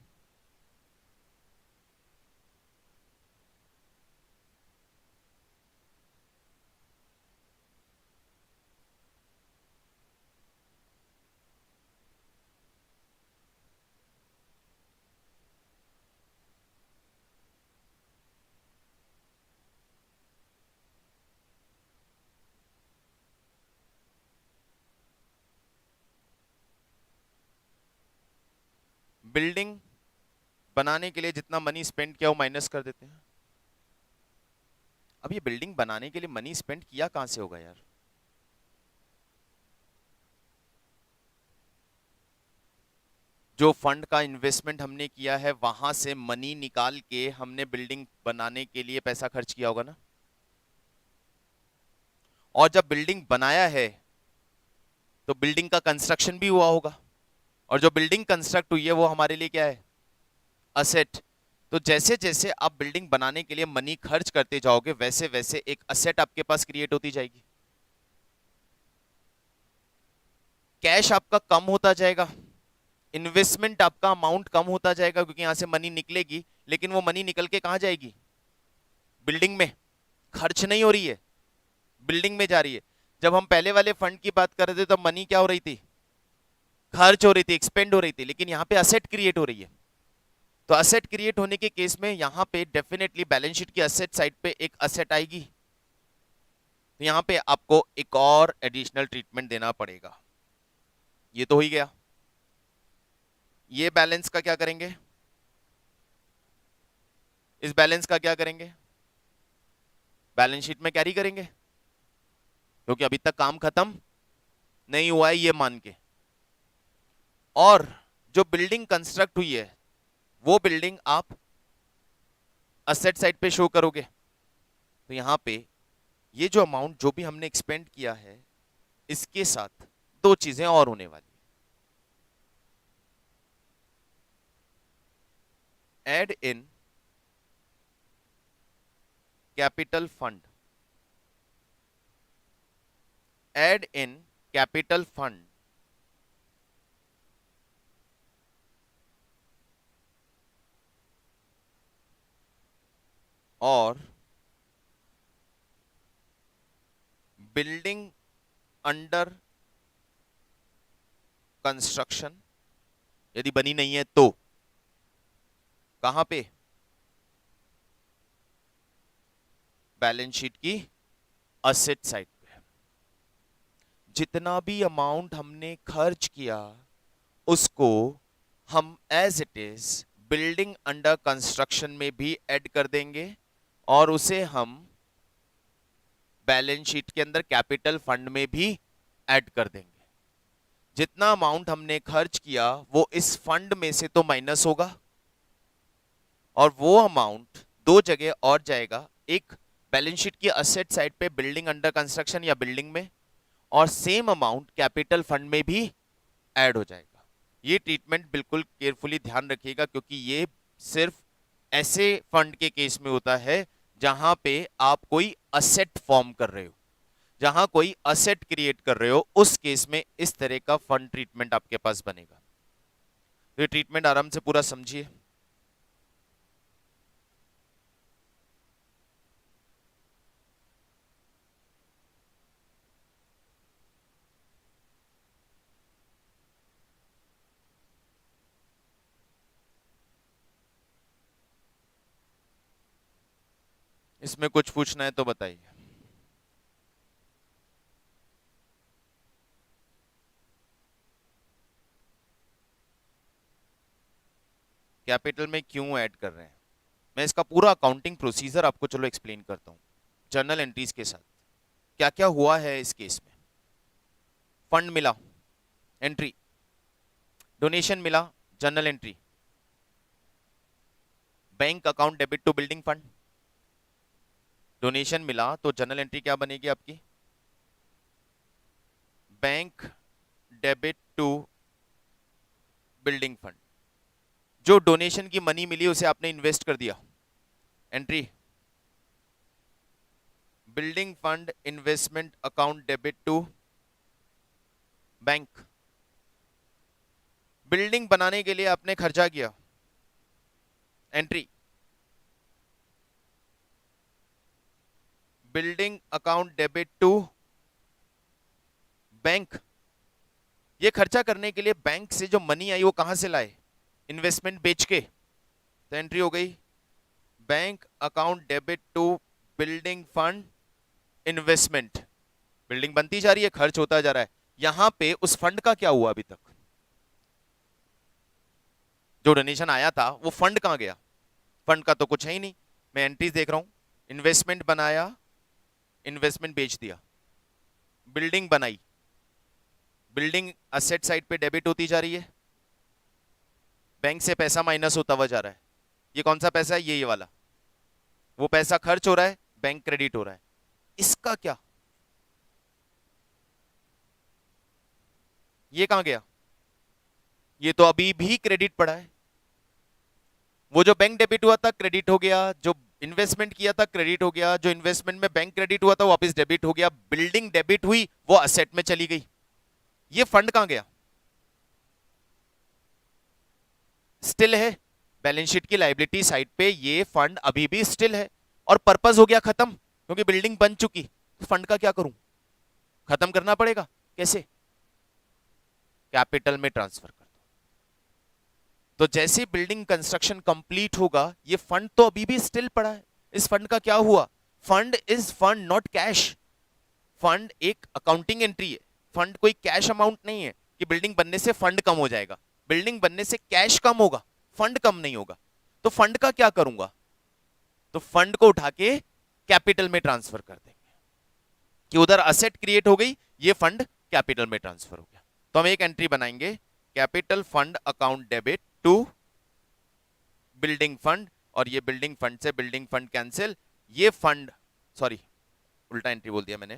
S1: बिल्डिंग बनाने के लिए जितना मनी स्पेंड किया वो माइनस कर देते हैं। अब ये बिल्डिंग बनाने के लिए मनी स्पेंड किया कहां से होगा यार? जो फंड का इन्वेस्टमेंट हमने किया है वहां से मनी निकाल के हमने बिल्डिंग बनाने के लिए पैसा खर्च किया होगा ना। और जब बिल्डिंग बनाया है तो बिल्डिंग का कंस्ट्रक्शन भी हुआ होगा, और जो बिल्डिंग कंस्ट्रक्ट हुई है वो हमारे लिए क्या है? असेट। तो जैसे जैसे आप बिल्डिंग बनाने के लिए मनी खर्च करते जाओगे वैसे वैसे एक असेट आपके पास क्रिएट होती जाएगी। कैश आपका कम होता जाएगा, इन्वेस्टमेंट आपका अमाउंट कम होता जाएगा, क्योंकि यहां से मनी निकलेगी, लेकिन वो मनी निकल के कहां जाएगी? बिल्डिंग में। खर्च नहीं हो रही है, बिल्डिंग में जा रही है। जब हम पहले वाले फंड की बात कर रहे थे तो मनी क्या हो रही थी? खर्च हो रही थी, एक्सपेंड हो रही थी, लेकिन यहां पे असेट क्रिएट हो रही है। तो असेट क्रिएट होने के केस में यहां पे डेफिनेटली बैलेंस शीट की असेट साइड पे एक असेट आएगी, तो यहां पे आपको एक और एडिशनल ट्रीटमेंट देना पड़ेगा। ये तो हो ही गया। ये बैलेंस का क्या करेंगे? इस बैलेंस का क्या करेंगे? बैलेंस शीट में कैरी करेंगे, क्योंकि अभी तक काम खत्म नहीं हुआ है ये मान के। और जो बिल्डिंग कंस्ट्रक्ट हुई है वो बिल्डिंग आप असेट साइड पे शो करोगे। तो यहां पे ये जो अमाउंट जो भी हमने एक्सपेंड किया है इसके साथ दो चीजें और होने वाली है। Add in capital fund, add in capital fund और बिल्डिंग अंडर कंस्ट्रक्शन, यदि बनी नहीं है तो कहां पे? बैलेंस शीट की असेट साइड पे। जितना भी अमाउंट हमने खर्च किया उसको हम as it is building under construction में भी ऐड कर देंगे और उसे हम बैलेंस शीट के अंदर कैपिटल फंड में भी ऐड कर देंगे। जितना अमाउंट हमने खर्च किया वो इस फंड में से तो माइनस होगा, और वो अमाउंट दो जगह और जाएगा, एक बैलेंस शीट की असेट साइड पे बिल्डिंग अंडर कंस्ट्रक्शन या बिल्डिंग में, और सेम अमाउंट कैपिटल फंड में भी ऐड हो जाएगा। ये ट्रीटमेंट बिल्कुल केयरफुली ध्यान रखिएगा, क्योंकि ये सिर्फ ऐसे फंड के केस में होता है जहां पे आप कोई असेट फॉर्म कर रहे हो, जहां कोई असेट क्रिएट कर रहे हो, उस केस में इस तरह का फंड ट्रीटमेंट आपके पास बनेगा। तो ये ट्रीटमेंट आराम से पूरा समझिए। इसमें कुछ पूछना है तो बताइए। कैपिटल में क्यों ऐड कर रहे हैं, मैं इसका पूरा अकाउंटिंग प्रोसीजर आपको चलो एक्सप्लेन करता हूं जर्नल एंट्रीज के साथ। क्या क्या हुआ है इस केस में। फंड मिला, एंट्री। डोनेशन मिला, journal entry. Bank account debit to building fund. Donation मिला तो जर्नल एंट्री क्या बनेगी आपकी, bank debit to building fund. जो डोनेशन की मनी मिली उसे आपने इन्वेस्ट कर दिया, entry. Building fund investment account debit to bank. Building बनाने के लिए आपने खर्चा किया, entry. Building account debit to bank. ये खर्चा करने के लिए बैंक से जो मनी आई वो कहां से लाए, इन्वेस्टमेंट बेच के, तो एंट्री हो गई bank account debit to building fund investment. Building बनती जा रही है, खर्च होता जा रहा है, यहां पे उस फंड का क्या हुआ अभी तक, जो डोनेशन आया था वो फंड कहां गया, फंड का तो कुछ है ही नहीं। मैं एंट्रीज देख रहा हूं, इन्वेस्टमेंट बनाया, इन्वेस्टमेंट बेच दिया, बिल्डिंग बनाई, बिल्डिंग असेट साइड पे डेबिट होती जा रही है, बैंक से पैसा माइनस होता हुआ जा रहा है। ये कौन सा पैसा है, ये वाला। वो पैसा खर्च हो रहा है, बैंक क्रेडिट हो रहा है। इसका क्या, ये कहां गया, ये तो अभी भी क्रेडिट पड़ा है। वो जो बैंक डेबिट हुआ था क्रेडिट हो गया, जो इन्वेस्टमेंट किया था क्रेडिट हो गया, जो इन्वेस्टमेंट में बैंक क्रेडिट हुआ था वापस डेबिट हो गया, बिल्डिंग डेबिट हुई वो असेट में चली गई। ये फंड कहां गया, स्टिल है बैलेंस शीट की लायबिलिटी साइड पे, ये फंड अभी भी स्टिल है, और पर्पस हो गया खत्म, क्योंकि बिल्डिंग बन चुकी। फंड का क्या करूं, खत्म करना पड़ेगा, कैसे, कैपिटल में ट्रांसफर कर दो। तो जैसे बिल्डिंग कंस्ट्रक्शन कंप्लीट होगा, ये फंड तो अभी भी स्टिल पड़ा है। इस फंड का क्या हुआ, fund is fund not cash. Fund एक अकाउंटिंग एंट्री है, फंड कोई कैश अमाउंट नहीं है कि बिल्डिंग बनने से फंड कम हो जाएगा। बिल्डिंग बनने से कैश कम होगा, फंड कम नहीं होगा। तो फंड का क्या करूंगा, तो फंड को उठा के कैपिटल में ट्रांसफर कर देंगे, कि उधर असेट क्रिएट हो गई, ये फंड कैपिटल में ट्रांसफर हो गया। तो हम एक एंट्री बनाएंगे, capital fund account debit to building fund, और ये बिल्डिंग फंड से बिल्डिंग फंड कैंसिल, ये फंड, सॉरी उल्टा एंट्री बोल दिया मैंने,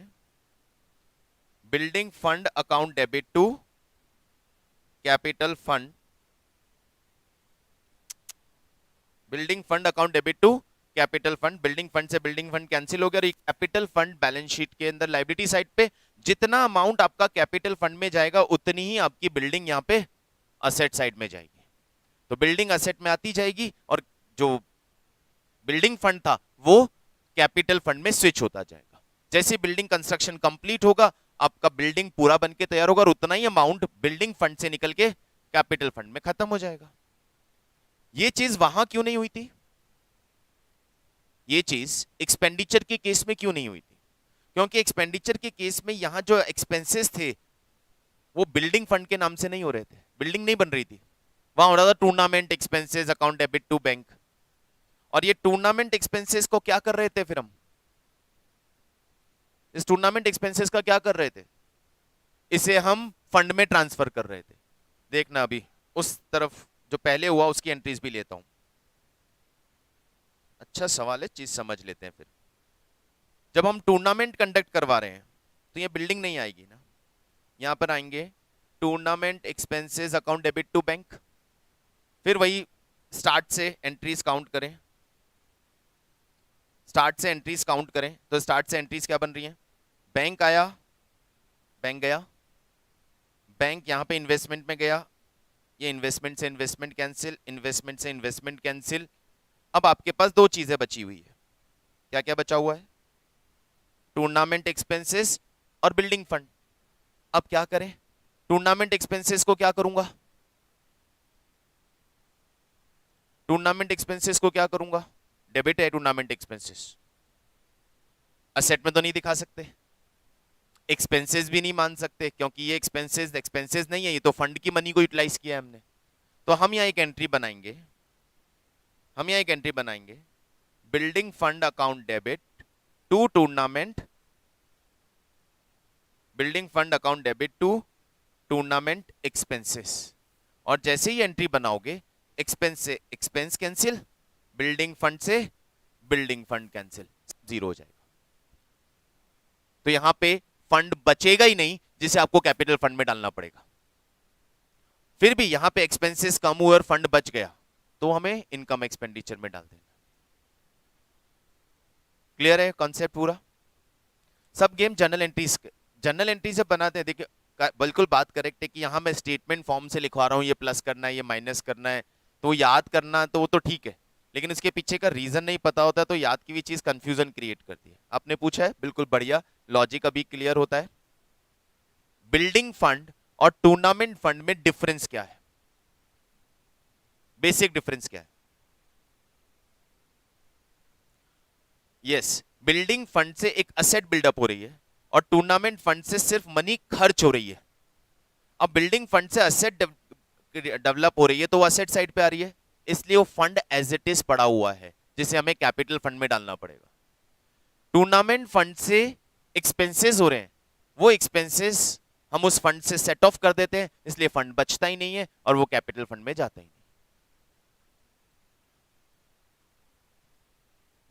S1: building fund account debit to capital fund, building fund account debit to capital fund. Building fund से building fund cancel हो गया, और कैपिटल फंड बैलेंस शीट के अंदर लायबिलिटी साइड पे जितना अमाउंट आपका कैपिटल फंड में जाएगा उतनी ही आपकी बिल्डिंग यहां पे असेट साइड में जाएगी। तो बिल्डिंग असेट में आती जाएगी, और जो बिल्डिंग फंड था वो कैपिटल फंड में स्विच होता जाएगा। जैसे बिल्डिंग कंस्ट्रक्शन कंप्लीट होगा, आपका बिल्डिंग पूरा बन के तैयार होगा, और उतना ही अमाउंट बिल्डिंग फंड से निकल के कैपिटल फंड में खत्म हो जाएगा। ये चीज वहां क्यों नहीं हुई थी, ये चीज एक्सपेंडिचर के केस में क्यों नहीं हुई थी, क्योंकि एक्सपेंडिचर के केस में यहां जो एक्सपेंसेस थे वो बिल्डिंग फंड के नाम से नहीं हो रहे थे, बिल्डिंग नहीं बन रही थी, वहां हो रहा था tournament expenses account debit to bank. और ये टूर्नामेंट एक्सपेंसेस को क्या कर रहे थे फिर हम, इस टूर्नामेंट एक्सपेंसेस का क्या कर रहे थे, इसे हम फंड में ट्रांसफर कर रहे थे। देखना अभी उस तरफ जो पहले हुआ उसकी एंट्रीज भी लेता हूं। अच्छा सवाल है, चीज समझ लेते हैं फिर। जब हम टूर्नामेंट कंडक्ट करवा रहे हैं तो ये बिल्डिंग नहीं आएगी ना, यहां पर आएंगे tournament expenses account debit to bank. फिर वही स्टार्ट से एंट्रीज काउंट करें, स्टार्ट से एंट्रीज काउंट करें तो स्टार्ट से एंट्रीज क्या बन रही हैं? बैंक आया, बैंक गया, बैंक यहां पे इन्वेस्टमेंट में गया, ये इन्वेस्टमेंट से इन्वेस्टमेंट कैंसिल, इन्वेस्टमेंट से इन्वेस्टमेंट कैंसिल। अब आपके पास दो चीजें बची हुई है। क्या क्या बचा हुआ है? टूर्नामेंट एक्सपेंसेस और बिल्डिंग फंड। अब क्या करें? टूर्नामेंट एक्सपेंसेस को क्या करूंगा? टूर्नामेंट एक्सपेंसेस को क्या करूंगा? डेबिट है टूर्नामेंट एक्सपेंसेस, असेट में तो नहीं दिखा सकते, एक्सपेंसेस भी नहीं मान सकते क्योंकि ये एक्सपेंसेस एक्सपेंसेस नहीं है, ये तो फंड की मनी को यूटिलाइज किया है हमने। तो हम यहां एक एंट्री बनाएंगे, हम यहां एक एंट्री बनाएंगे, building fund account debit to tournament, building fund account debit to tournament expenses. और जैसे ही एंट्री बनाओगे, एक्सपेंस से एक्सपेंस कैंसिल, बिल्डिंग फंड से बिल्डिंग फंड कैंसिल, जीरो हो जाएगा। तो यहां पे फंड बचेगा ही नहीं जिसे आपको कैपिटल फंड में डालना पड़ेगा। फिर भी यहां पे एक्सपेंसेस कम हुए और फंड बच गया तो हमें इनकम एक्सपेंडिचर में डाल देना। क्लियर है कॉन्सेप्ट पूरा? सब गेम जर्नल एंट्री से बनाते हैं। देखिए बिल्कुल बात करेक्ट है कि यहां मैं स्टेटमेंट फॉर्म से लिखवा रहा हूं, ये प्लस करना है, ये माइनस करना है, तो याद करना तो वो तो ठीक है, लेकिन इसके पीछे का रीजन नहीं पता होता तो याद की भी चीज कंफ्यूजन क्रिएट करती है। आपने पूछा है, बिल्कुल बढ़िया, लॉजिक अभी क्लियर होता है। बिल्डिंग फंड और टूर्नामेंट फंड में डिफरेंस क्या है? बेसिक डिफरेंस क्या है? यस, बिल्डिंग फंड से एक असेट बिल्डअप हो रही है और टूर्नामेंट फंड से सिर्फ मनी खर्च हो रही है। अब बिल्डिंग फंड से असेट डेवलप हो रही है तो वो असेट साइड पे आ रही है, इसलिए वो फंड एज इट इज पड़ा हुआ है जिसे हमें कैपिटल फंड में डालना पड़ेगा। टूर्नामेंट फंड से एक्सपेंसेस हो रहे हैं, वो एक्सपेंसेस हम उस फंड से सेट ऑफ कर देते हैं, इसलिए फंड बचता ही नहीं है और वो कैपिटल फंड में जाता ही नहीं।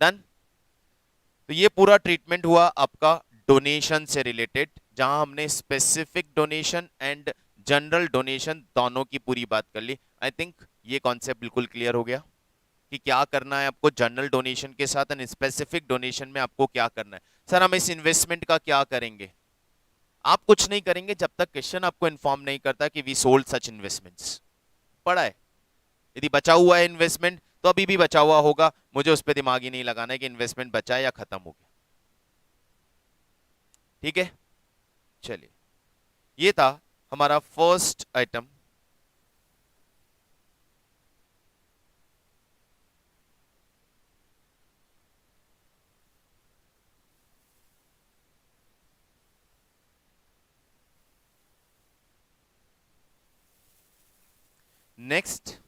S1: डन? तो ये पूरा ट्रीटमेंट हुआ आपका डोनेशन से रिलेटेड, जहां हमने specific donation and general donation दोनों की पूरी बात कर ली। आई थिंक ये कॉन्सेप्ट बिल्कुल क्लियर हो गया कि क्या करना है आपको जनरल डोनेशन के साथ एंड स्पेसिफिक डोनेशन में आपको क्या करना है। सर हम इस इन्वेस्टमेंट का क्या करेंगे? आप कुछ नहीं करेंगे जब तक क्वेश्चन आपको इन्फॉर्म नहीं करता कि वी सोल्ड सच इन्वेस्टमेंट्स। पढ़ा है? यदि बचा हुआ है इन्वेस्टमेंट तो अभी भी बचा हुआ होगा, मुझे उस पर दिमाग ही नहीं लगाना है कि इन्वेस्टमेंट बचा है या खत्म हो गया। ठीक है, चलिए, ये था हमारा फर्स्ट आइटम। नेक्स्ट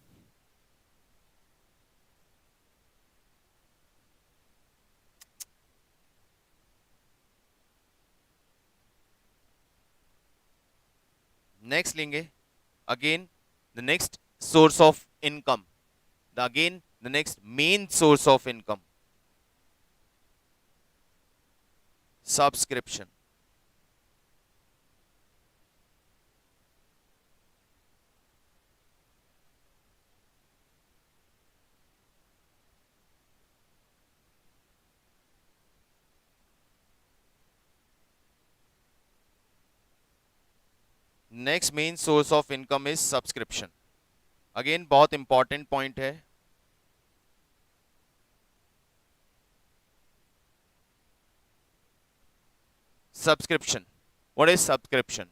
S1: नेक्स्ट लेंगे again the next source of income, the again the next main source of income, subscription. Next main source of income is subscription. Again बहुत इंपॉर्टेंट पॉइंट है। Subscription. What is subscription?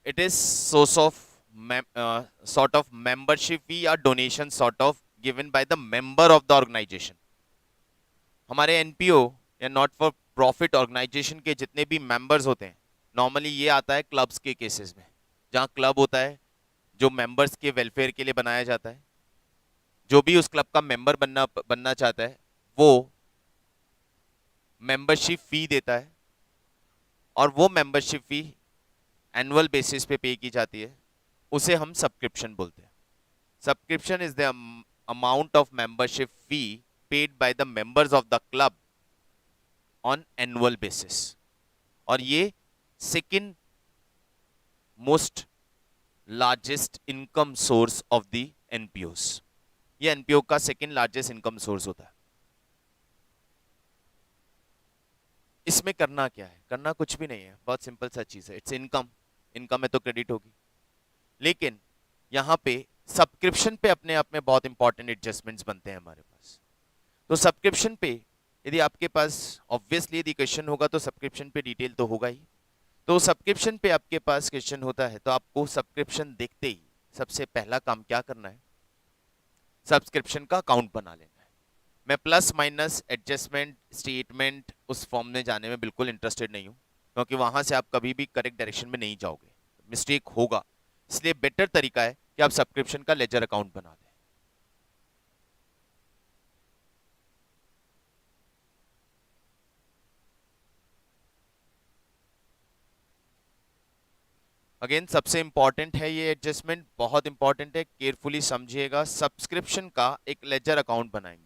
S1: It is source of sort of membership fee or donation sort of given by the member of the organization. हमारे NPO या not for profit organisation के जितने भी members होते हैं, normally ये आता है क्लब्स के केसेस में, जहाँ क्लब होता है जो मेंबर्स के वेलफेयर के लिए बनाया जाता है। जो भी उस क्लब का मेंबर बनना चाहता है वो मेंबरशिप फी देता है और वो मेंबरशिप फी एनुअल बेसिस पे पे की जाती है, उसे हम सब्सक्रिप्शन बोलते हैं। Subscription is the amount of membership fee paid by the members of the club on annual basis, और ये second most largest income source of the NPOs. ये एनपीओ का सेकेंड लार्जेस्ट इनकम सोर्स होता है। इसमें करना क्या है? करना कुछ भी नहीं है, बहुत सिंपल सा चीज है, इट्स इनकम। इनकम है तो क्रेडिट होगी। लेकिन यहाँ पे सब्सक्रिप्शन पे अपने आप में बहुत इंपॉर्टेंट एडजस्टमेंट्स बनते हैं हमारे पास। तो सब्सक्रिप्शन पे यदि आपके पास ऑब्वियसली यदि क्वेश्चन होगा तो सब्सक्रिप्शन पे डिटेल तो होगा ही। तो सब्सक्रिप्शन पे आपके पास क्वेश्चन होता है तो आपको सब्सक्रिप्शन देखते ही सबसे पहला काम क्या करना है? सब्सक्रिप्शन का अकाउंट बना लेना है। मैं प्लस माइनस एडजस्टमेंट स्टेटमेंट उस फॉर्म में जाने में बिल्कुल इंटरेस्टेड नहीं हूँ, क्योंकि वहां से आप कभी भी करेक्ट डायरेक्शन में नहीं जाओगे, मिस्टेक होगा। इसलिए बेटर तरीका है कि आप सब्सक्रिप्शन का लेजर अकाउंट बना दें। अगेन सबसे इंपॉर्टेंट है ये एडजस्टमेंट, बहुत इंपॉर्टेंट है, केयरफुली समझिएगा। सब्सक्रिप्शन का एक लेजर अकाउंट बनाएंगे।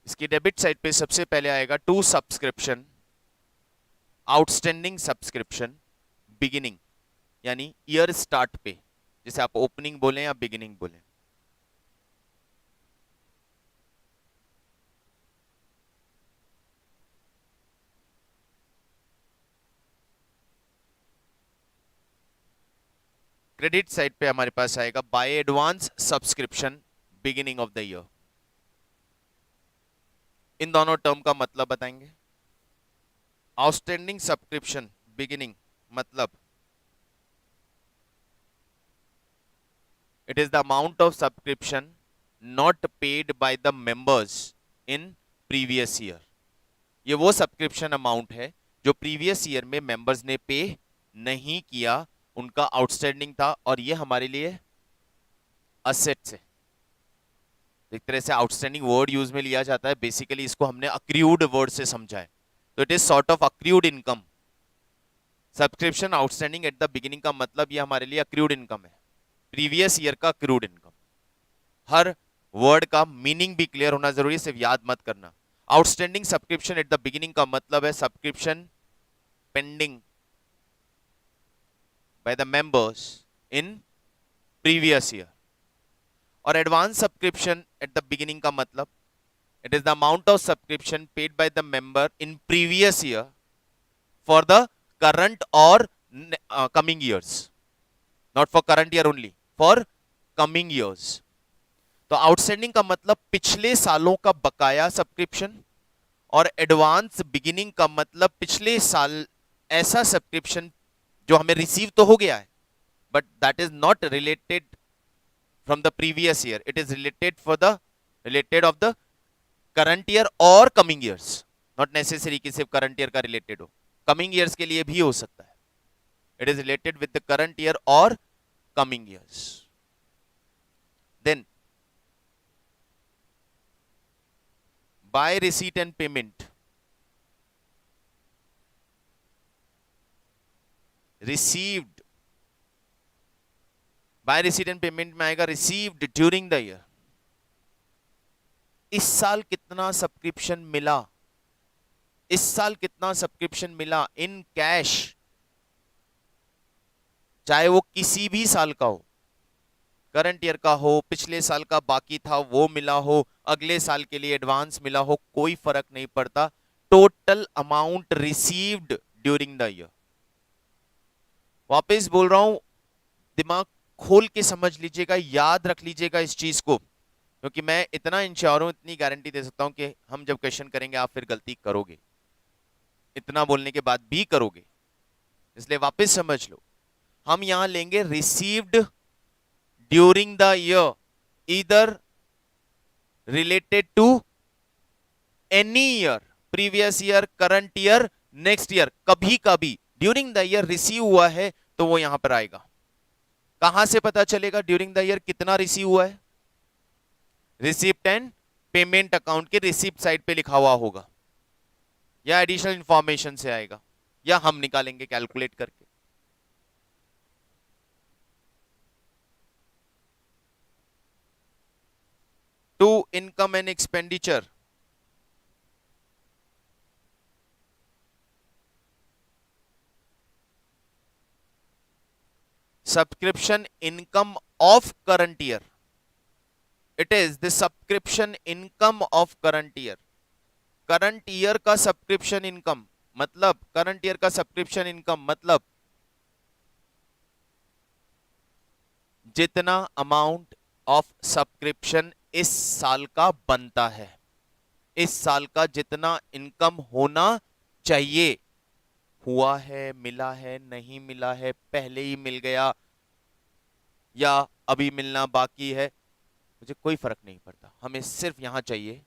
S1: इसकी डेबिट साइड पे सबसे पहले आएगा to subscription, outstanding subscription, beginning, यानी ईयर स्टार्ट पे, जैसे आप ओपनिंग बोलें या बिगिनिंग बोलें। क्रेडिट साइड पे हमारे पास आएगा by advance subscription, beginning of the year. इन दोनों टर्म का मतलब बताएंगे। आउटस्टैंडिंग सब्सक्रिप्शन बिगिनिंग मतलब it is the amount of subscription not paid by the members in previous year. ये वो सब्सक्रिप्शन अमाउंट है जो प्रीवियस ईयर में मेंबर्स ने पे नहीं किया, उनका आउटस्टैंडिंग था, और ये हमारे लिए असेट्स है। एक तरह से आउटस्टैंडिंग वर्ड यूज में लिया जाता है, बेसिकली इसको हमने अक्रूड वर्ड से समझा है, तो it is sort of accrued income. Subscription outstanding at the beginning का मतलब ये हमारे लिए अक्रूड इनकम है, प्रीवियस ईयर का अक्रूड इनकम। हर वर्ड का मीनिंग भी क्लियर होना जरूरी है, सिर्फ याद मत करना। Outstanding subscription at the beginning का मतलब है subscription pending by the members in previous year. और advance subscription at the beginning का मतलब it is the amount of subscription paid by the member in previous year for the current और coming years, not for current year only, for coming years. तो outstanding का मतलब पिछले सालों का बकाया सब्सक्रिप्शन, और एडवांस बिगिनिंग का मतलब पिछले साल ऐसा सब्सक्रिप्शन जो हमें रिसीव तो हो गया है but that is not related from the previous year, it is related of the current year or coming years, not necessary कि सिर्फ current year का related हो, coming years के लिए भी हो सकता है। it is related with the current year or coming years. Then by receipt and payment, received, by receipt and payment में आएगा रिसीव्ड ड्यूरिंग द ईयर। इस साल कितना सब्सक्रिप्शन मिला, इस साल कितना सब्सक्रिप्शन मिला इन कैश, चाहे वो किसी भी साल का हो, करंट ईयर का हो, पिछले साल का बाकी था वो मिला हो, अगले साल के लिए एडवांस मिला हो, कोई फर्क नहीं पड़ता। Total amount received during the year. वापस बोल रहा हूं, दिमाग खोल के समझ लीजिएगा, याद रख लीजिएगा इस चीज को, क्योंकि मैं इतना इंश्योर हूं, इतनी गारंटी दे सकता हूं कि हम जब क्वेश्चन करेंगे आप फिर गलती करोगे, इतना बोलने के बाद भी करोगे, इसलिए वापस समझ लो। हम यहां लेंगे received during the year, either related to any year, previous year, current year, next year, कभी कभी ड्यूरिंग द ईयर रिसीव हुआ है तो वो यहां पर आएगा। कहां से पता चलेगा ड्यूरिंग द ईयर कितना रिसीव हुआ है? रिसिप्ट एंड पेमेंट अकाउंट के रिसिप्ट साइड पे लिखा हुआ होगा, या एडिशनल इंफॉर्मेशन से आएगा, या हम निकालेंगे कैलकुलेट करके। To income and expenditure, subscription income of current year. It is the subscription income of current year. Current year का सब्सक्रिप्शन इनकम मतलब, करंट ईयर का सब्सक्रिप्शन इनकम मतलब जितना अमाउंट ऑफ सब्सक्रिप्शन इस साल का बनता है, इस साल का जितना इनकम होना चाहिए, हुआ है, मिला है, नहीं मिला है, पहले ही मिल गया या अभी मिलना बाकी है, मुझे कोई फर्क नहीं पड़ता। हमें सिर्फ यहां चाहिए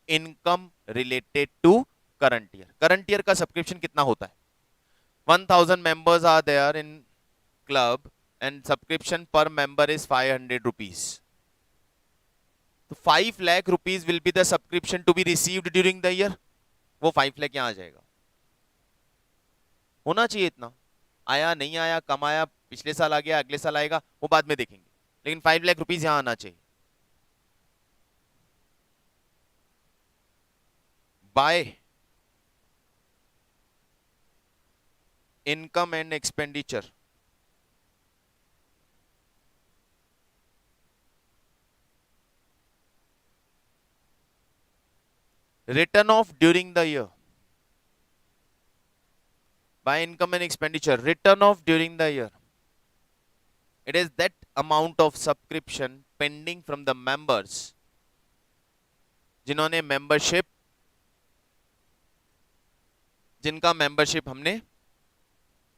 S1: income related to current year. Current year का सब्सक्रिप्शन कितना होता है? 1000 members are there in club and subscription per member is 500 rupees. तो 5 lakh rupees will be the subscription to be received during the year. वो 5 लाख यहां आ जाएगा, होना चाहिए इतना। आया नहीं आया, कम आया, पिछले साल आ गया, अगले साल आएगा, वो बाद में देखेंगे, लेकिन 5 लाख रुपीज यहां आना चाहिए। By income and expenditure, return of during the year, by income and expenditure, return off during the year. It is that amount of subscription pending from the members जिन्होंने membership, जिनका membership हमने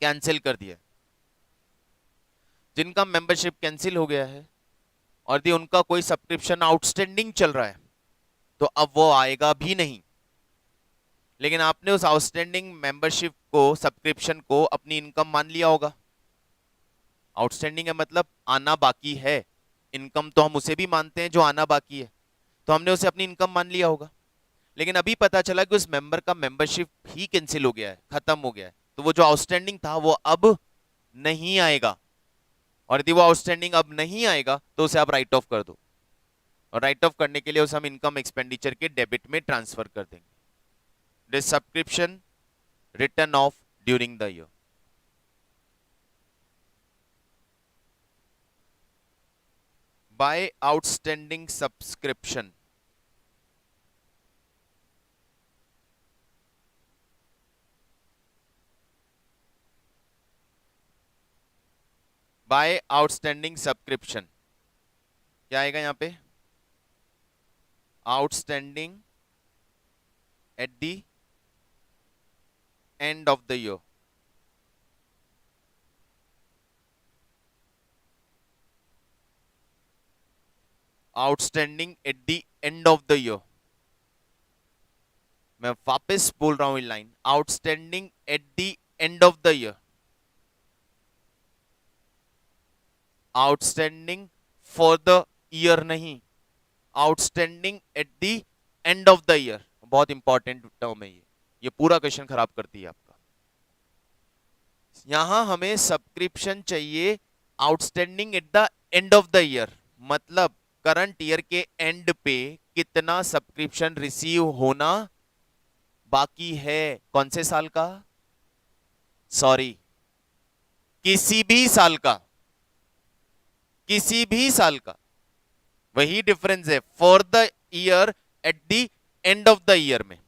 S1: cancel कर दिया, जिनका membership cancel हो गया है और यदि उनका कोई सब्सक्रिप्शन आउटस्टैंडिंग चल रहा है तो अब वो आएगा भी नहीं। लेकिन आपने उस आउटस्टैंडिंग मेंबरशिप को, सब्सक्रिप्शन को अपनी इनकम मान लिया होगा। आउटस्टैंडिंग है मतलब आना बाकी है, इनकम तो हम उसे भी मानते हैं जो आना बाकी है, तो हमने उसे अपनी इनकम मान लिया होगा। लेकिन अभी पता चला कि उस मेंबर का मेंबरशिप ही कैंसिल हो गया है, खत्म हो गया है, तो वो जो आउटस्टैंडिंग था वो अब नहीं आएगा। और यदि वो आउटस्टैंडिंग अब नहीं आएगा तो उसे आप राइट ऑफ कर दो, और राइट ऑफ करने के लिए उसे हम इनकम एक्सपेंडिचर के डेबिट में ट्रांसफर कर देंगे। The subscription written off during the year. By outstanding subscription, by outstanding subscription, क्या आएगा यहां पे? Outstanding at the end of the year. Outstanding at the end of the year. मैं वापस बोल रहा हूं ये line, outstanding at the end of the year. Outstanding for the year नहीं, outstanding at the end of the year. बहुत important term है ये पूरा क्वेश्चन खराब करती है आपका। यहां हमें सब्सक्रिप्शन चाहिए outstanding at the end of the year, मतलब करंट ईयर के एंड पे कितना सब्सक्रिप्शन रिसीव होना बाकी है। कौन से साल का? सॉरी, किसी भी साल का, किसी भी साल का। वही डिफरेंस है, for the year eight the end of the year में।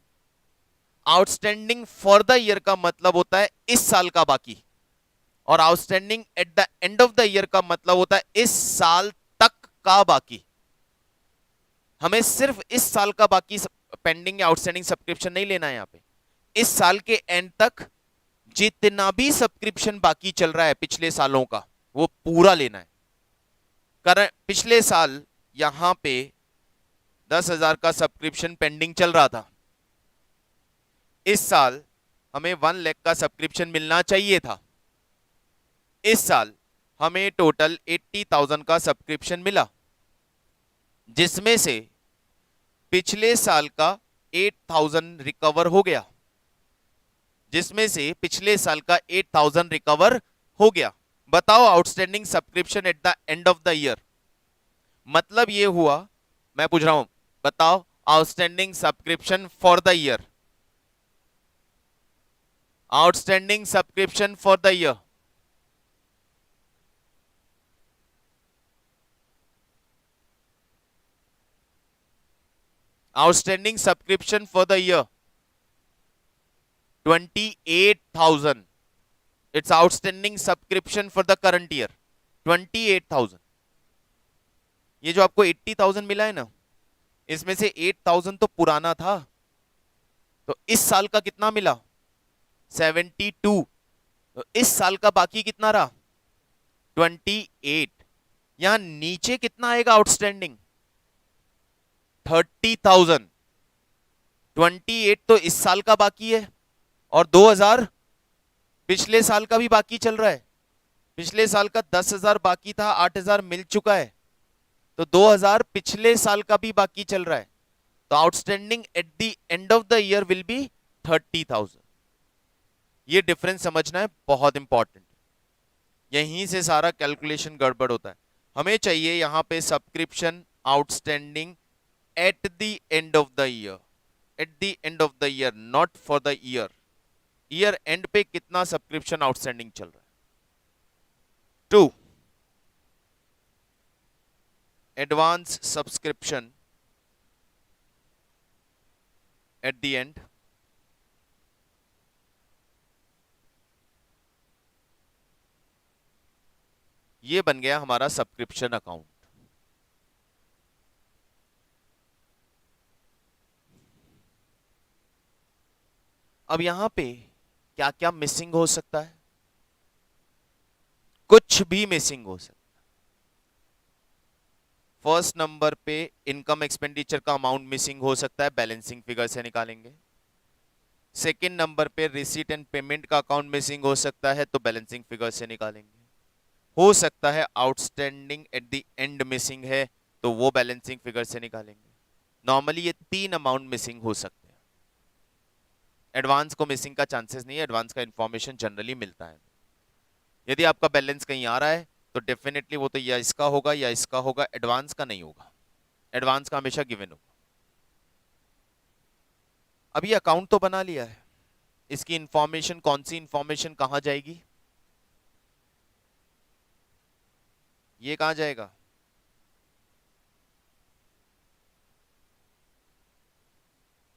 S1: आउटस्टैंडिंग फॉर द ईयर का मतलब होता है इस साल का बाकी, और outstanding at the end of the year का मतलब होता है इस साल तक का बाकी। हमें सिर्फ इस साल का बाकी पेंडिंग या आउटस्टैंडिंग सब्सक्रिप्शन नहीं लेना है। यहां पे इस साल के एंड तक जितना भी सब्सक्रिप्शन बाकी चल रहा है पिछले सालों का, वो पूरा लेना है। पिछले साल यहां पे 10,000 का सब्सक्रिप्शन पेंडिंग चल रहा था, इस साल हमें 1 लाख का सब्सक्रिप्शन मिलना चाहिए था। इस साल हमें टोटल 80,000 का सब्सक्रिप्शन मिला, जिसमें से पिछले साल का 8,000 रिकवर हो गया, जिसमें से पिछले साल का 8,000 रिकवर हो गया। बताओ outstanding subscription at the end of the year, मतलब ये हुआ, मैं पूछ रहा हूं, बताओ outstanding subscription for the year, outstanding subscription for the year, outstanding subscription for the year 28,000। It's outstanding subscription for the current year 28,000। ये जो आपको 80,000 मिला है ना, इसमें से 8,000 तो पुराना था, तो इस साल का कितना मिला 72, तो इस साल का बाकी कितना रहा 28। यहां नीचे कितना आएगा आउटस्टैंडिंग 30,000। 28 तो इस साल का बाकी है, और 2,000 पिछले साल का भी बाकी चल रहा है। पिछले साल का 10,000 बाकी था, 8,000 मिल चुका है, तो 2,000 पिछले साल का भी बाकी चल रहा है। तो outstanding at the end of the year will be 30,000। ये डिफरेंस समझना है, बहुत इंपॉर्टेंट। यहीं से सारा कैलकुलेशन गड़बड़ होता है। हमें चाहिए यहां पे subscription outstanding at the end of the year, eight the end of the year, not for the year. Year and पे कितना सब्सक्रिप्शन आउटस्टैंडिंग चल रहा है। 2, advance subscription at the and, ये बन गया हमारा सब्सक्रिप्शन अकाउंट। अब यहां पे क्या क्या मिसिंग हो सकता है, कुछ भी मिसिंग हो सकता है। फर्स्ट नंबर पे इनकम एक्सपेंडिचर का अमाउंट मिसिंग हो सकता है, बैलेंसिंग फिगर से निकालेंगे। सेकंड नंबर पे रिसीट एंड पेमेंट का अकाउंट मिसिंग हो सकता है, तो बैलेंसिंग फिगर से निकालेंगे। हो सकता है outstanding at the and missing है, तो वो बैलेंसिंग फिगर से निकालेंगे। नॉर्मली ये 3 अमाउंट मिसिंग हो सकते हैं। एडवांस को मिसिंग का चांसेस नहीं है, एडवांस का इंफॉर्मेशन जनरली मिलता है। यदि आपका बैलेंस कहीं आ रहा है तो डेफिनेटली वो तो या इसका होगा या इसका होगा, एडवांस का नहीं होगा। एडवांस का हमेशा गिवन होगा। अभी अकाउंट तो बना लिया है, इसकी इंफॉर्मेशन, कौन सी इंफॉर्मेशन कहां जाएगी, ये कहां जाएगा,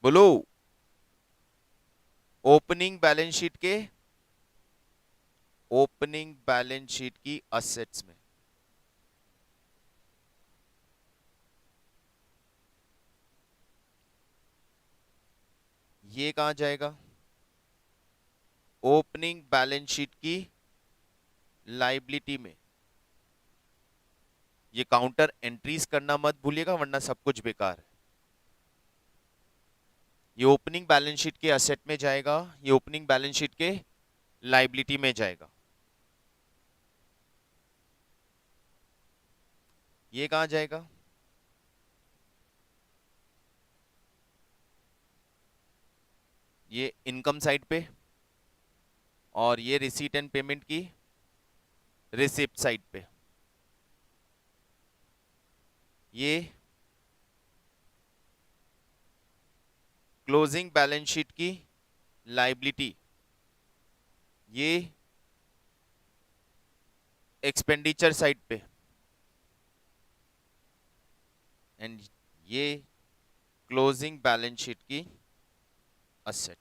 S1: बोलो। ओपनिंग बैलेंस शीट के, ओपनिंग बैलेंस शीट की असेट्स में। ये कहां जाएगा, ओपनिंग बैलेंस शीट की लाइबिलिटी में। ये काउंटर एंट्रीज करना मत भूलिएगा, वरना सब कुछ बेकार है। ये ओपनिंग बैलेंस शीट के असेट में जाएगा, ये ओपनिंग बैलेंस शीट के लाइबिलिटी में जाएगा। ये कहां जाएगा, ये इनकम साइड पे, और ये रिसीट एंड पेमेंट की रिसिप्ट साइड पे। ये क्लोजिंग बैलेंस शीट की लाइबिलिटी, ये एक्सपेंडिचर साइड पे, एंड ये क्लोजिंग बैलेंस शीट की asset.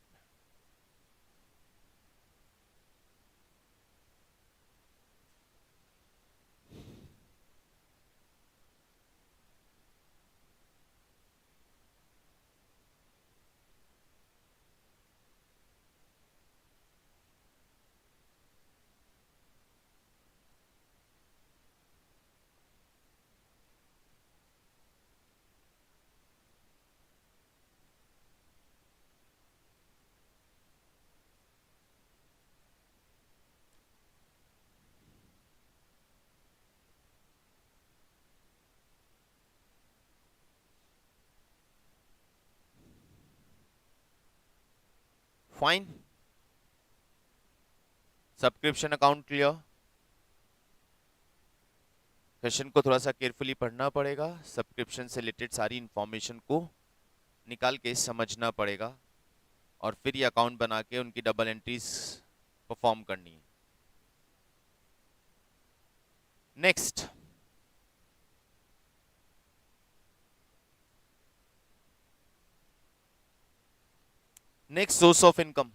S1: Fine, subscription account clear. Question को थोड़ा सा केयरफुली पढ़ना पड़ेगा, सब्सक्रिप्शन से रिलेटेड सारी इंफॉर्मेशन को निकाल के समझना पड़ेगा और फिर ये अकाउंट बना के उनकी डबल एंट्रीज परफॉर्म करनी है। Next, source of income,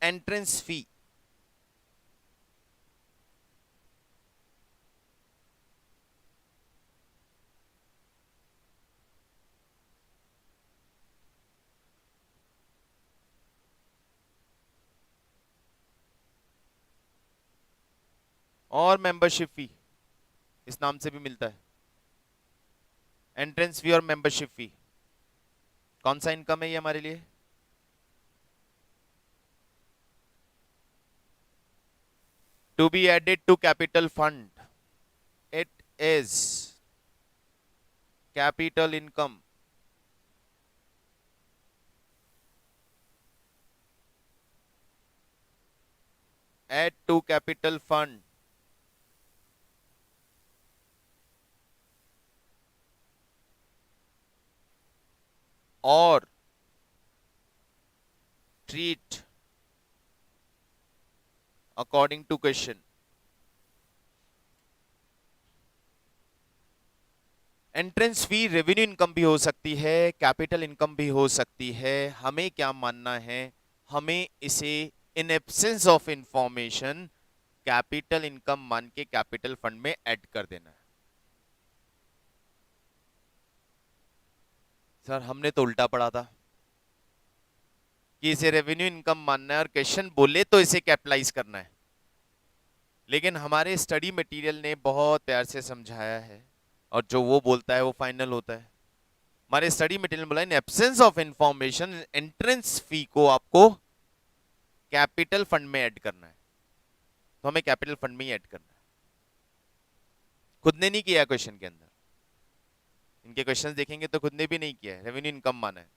S1: entrance fee. और मेंबरशिप फी, इस नाम से भी मिलता है, एंट्रेंस फी और मेंबरशिप फी। कौन सा इनकम है ये हमारे लिए? To be added to capital fund, it is capital income. Add to capital fund, और treat according to question। Entrance fee revenue income भी हो सकती है, कैपिटल इनकम भी हो सकती है। हमें क्या मानना है? हमें इसे इन absence of information capital income मान के कैपिटल फंड में ऐड कर देना है। सर हमने तो उल्टा पढ़ा था कि इसे रेवेन्यू इनकम मानना है और क्वेश्चन बोले तो इसे कैपिटलाइज करना है, लेकिन हमारे स्टडी मटेरियल ने बहुत प्यार से समझाया है और जो वो बोलता है वो फाइनल होता है। हमारे स्टडी मटेरियल बोला in absence of information entrance fee को आपको कैपिटल फंड में ऐड करना है, तो हमें कैपिटल फंड में ही ऐड करना है। खुद ने नहीं किया क्वेश्चन के अंदर, इनके क्वेश्चंस देखेंगे तो खुद ने भी नहीं किया है, रेवेन्यू इनकम माना है।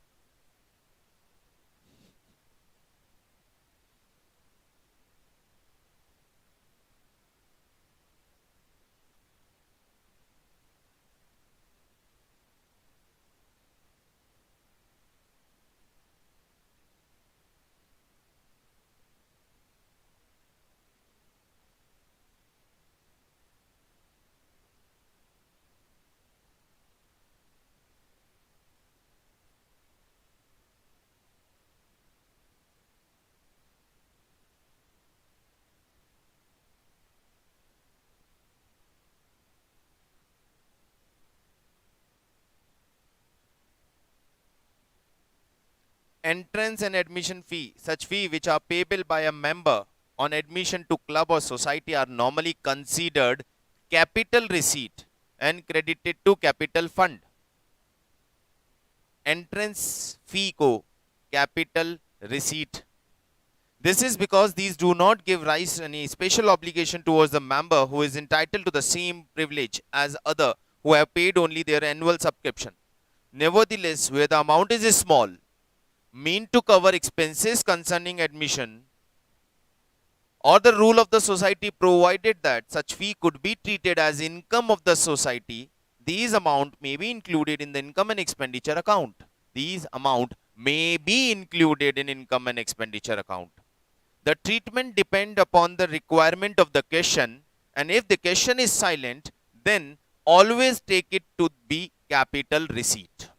S1: Entrance and admission fee, such fee which are payable by a member on admission to club or society are normally considered capital receipt and credited to capital fund। Entrance fee को capital receipt, this is because these do not give rise to any special obligation towards the member who is entitled to the same privilege as other who have paid only their annual subscription. Nevertheless, where the amount is small, mean to cover expenses concerning admission, or the rule of the society provided that such fee could be treated as income of the society, these amount may be included in the income and expenditure account. These amount may be included in income and expenditure account. The treatment depend upon the requirement of the question, and if the question is silent, then always take it to be capital receipt।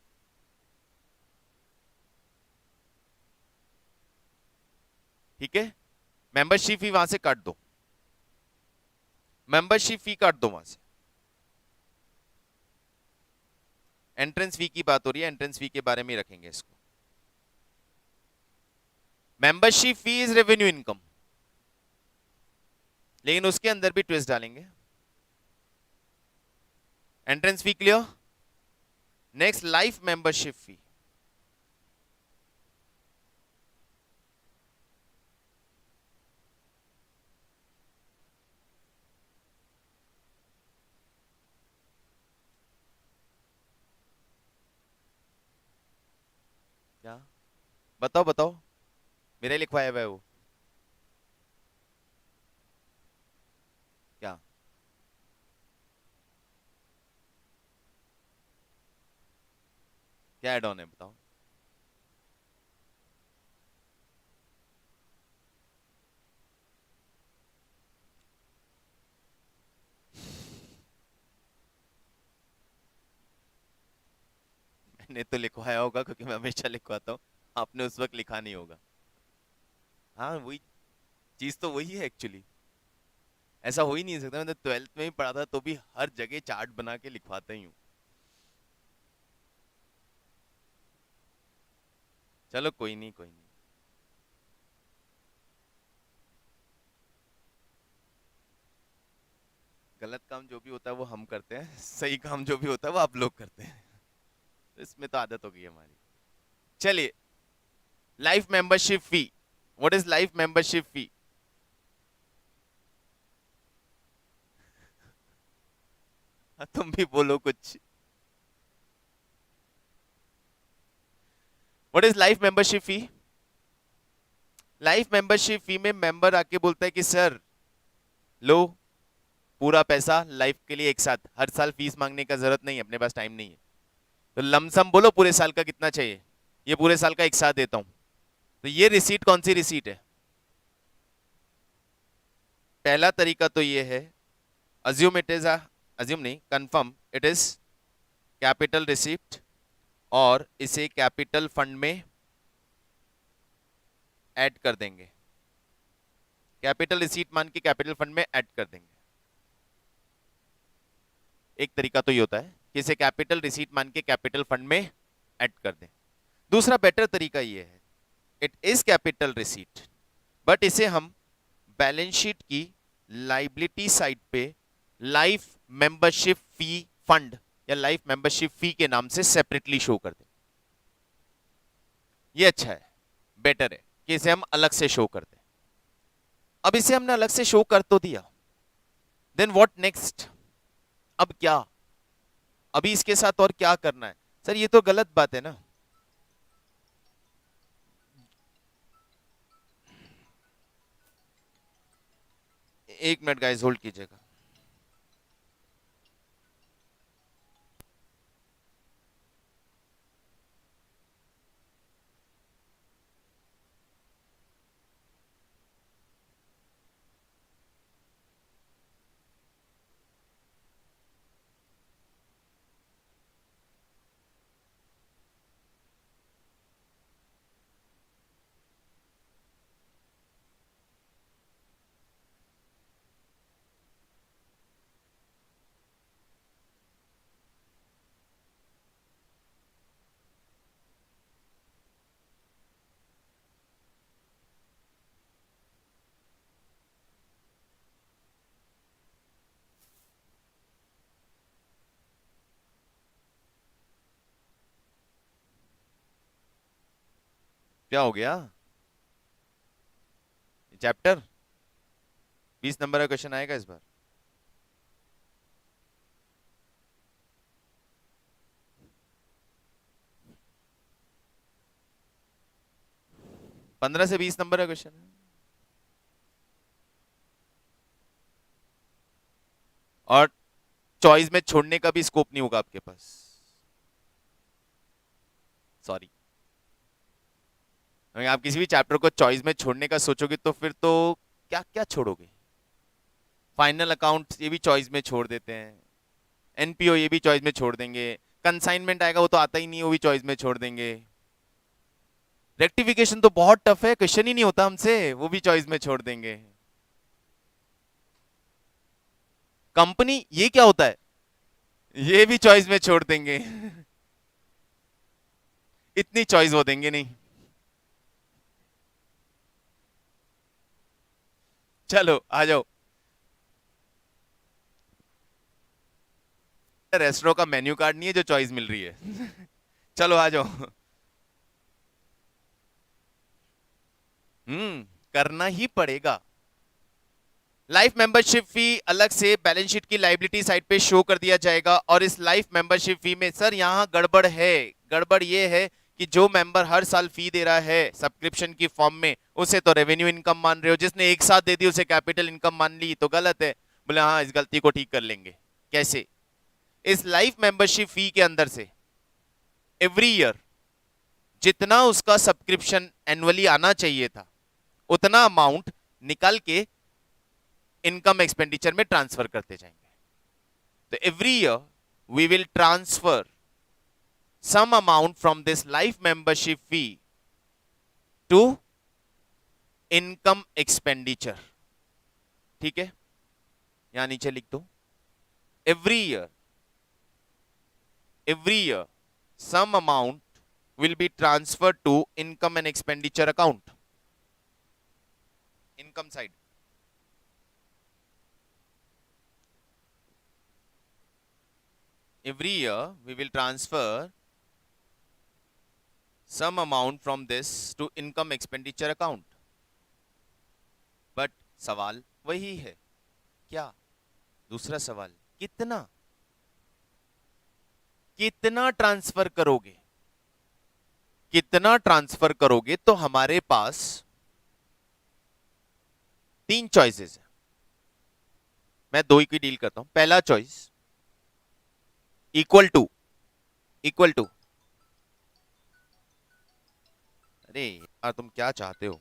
S1: ठीक है, membership fee वहां से काट दो, membership fee काट दो वहां से। एंट्रेंस फी की बात हो रही है, एंट्रेंस फी के बारे में रखेंगे इसको। Membership fee is revenue income, लेकिन उसके अंदर भी ट्विस्ट डालेंगे। Entrance fee clear. Next, life membership fee. क्या बताओ बताओ, मेरा ही लिखवाया हुआ है वो। क्या? क्या एड ऑन है बताओ। मैंने तो लिखवाया होगा क्योंकि मैं हमेशा लिखवाता हूँ, आपने उस वक्त लिखा नहीं होगा। हाँ वही चीज तो वही है एक्चुअली। ऐसा हो ही नहीं सकता, मैंने 12th में ही पढ़ा था तो भी हर जगह चार्ट बना के लिखवाता ही हूँ। चलो कोई नहीं कोई नहीं। गलत काम जो भी होता है वो हम करते हैं, सही काम जो भी होता है वो आप लोग करते हैं। तो इसमें तो आदत हो गई हमारी। चलिए, life membership fee. What is life membership फी? तुम भी बोलो कुछ। What is life membership fee? Life membership फी में मेंबर आके बोलता है कि सर लो, पूरा पैसा लाइफ के लिए एक साथ, हर साल फीस मांगने का जरूरत नहीं है, अपने पास टाइम नहीं है, तो लमसम बोलो पूरे साल का कितना चाहिए, ये पूरे साल का एक साथ देता हूं। तो ये रिसीट कौन सी रिसीट है? पहला तरीका तो ये है, अज्यूम इट इज, अज्यूम नहीं, confirm it is capital receipt, और इसे कैपिटल फंड में ऐड कर देंगे। कैपिटल रिसीट मान के कैपिटल फंड में ऐड कर देंगे। एक तरीका तो ये होता है कि इसे कैपिटल रिसीट मान के कैपिटल फंड में ऐड कर दें। दूसरा बेटर तरीका ये है, it is capital receipt but इसे हम बैलेंस शीट की लाइबिलिटी साइड पे लाइफ मेंबरशिप फी फंड या लाइफ मेंबरशिप फी के नाम से सेपरेटली शो कर दें। ये अच्छा है, बेटर है कि इसे हम अलग से शो कर दें। अब इसे हमने अलग से शो कर तो दिया, देन व्हाट नेक्स्ट? अब क्या, अभी इसके साथ और क्या करना है? सर ये तो गलत बात है ना। एक मिनट गाइस होल्ड कीजिएगा। क्या हो गया? चैप्टर 20 नंबर का क्वेश्चन आएगा इस बार। 15 से 20 नंबर का क्वेश्चन है। और चॉइस में छोड़ने का भी स्कोप नहीं होगा आपके पास, सॉरी। अगर आप किसी भी चैप्टर को चॉइस में छोड़ने का सोचोगे तो फिर तो क्या क्या छोड़ोगे? फाइनल अकाउंट ये भी चॉइस में छोड़ देते हैं, एनपीओ ये भी चॉइस में छोड़ देंगे, कंसाइनमेंट आएगा वो तो आता ही नहीं, वो भी चॉइस में छोड़ देंगे, रेक्टिफिकेशन तो बहुत टफ है, क्वेश्चन ही नहीं होता हमसे, वो भी चॉइस में छोड़ देंगे। कंपनी ये क्या होता है, ये भी चॉइस में छोड़ देंगे। इतनी चॉइस वो देंगे नहीं। चलो आ जाओ, रेस्टोरेंट का मेन्यू कार्ड नहीं है जो चॉइस मिल रही है। चलो आ जाओ। करना ही पड़ेगा। लाइफ मेंबरशिप फी अलग से बैलेंस शीट की लाइबिलिटी साइड पे शो कर दिया जाएगा, और इस लाइफ मेंबरशिप फी में सर यहां गड़बड़ है। गड़बड़ ये है कि जो मेंबर हर साल फी दे रहा है सब्सक्रिप्शन की फॉर्म में, उसे तो रेवेन्यू इनकम मान रहे हो, जिसने एक साथ दे दी उसे कैपिटल इनकम मान ली, तो गलत है। बोले हाँ, इस गलती को ठीक कर लेंगे। कैसे? इस लाइफ मेंबरशिप फी के अंदर से एवरी ईयर जितना उसका सब्सक्रिप्शन एनुअली आना चाहिए था, उतना अमाउंट निकाल के इनकम एक्सपेंडिचर में ट्रांसफर करते जाएंगे। तो every year we will transfer some amount from this life membership fee to income expenditure। ठीक है, यहां नीचे लिख दो, every year some amount will be transferred to income and expenditure account, income side। every year we will transfer some amount from this to income expenditure account। But सवाल वही है, क्या? दूसरा सवाल, कितना? कितना ट्रांसफर करोगे? कितना ट्रांसफर करोगे? तो हमारे पास तीन चॉइसेस है, मैं दो ही की डील करता हूं। पहला choice, equal to, equal to, अरे यार तुम क्या चाहते हो?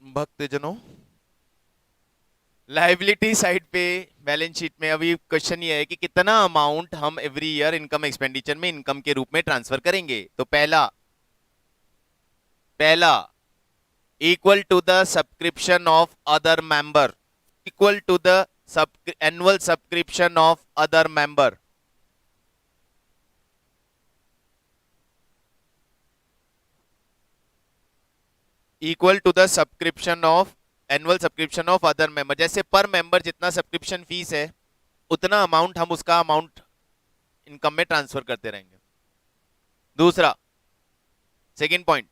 S1: भक्तजनों, लाइबिलिटी साइड पे बैलेंस शीट में अभी क्वेश्चन ये है कि कितना अमाउंट हम एवरी ईयर इनकम एक्सपेंडिचर में इनकम के रूप में ट्रांसफर करेंगे। तो पहला पहला equal to the subscription of other member, equal to the annual subscription of other member. Equal to the subscription of annual subscription of other member. जैसे पर मेंबर जितना सब्सक्रिप्शन फीस है उतना अमाउंट हम उसका अमाउंट इनकम में transfer करते रहेंगे। दूसरा second point,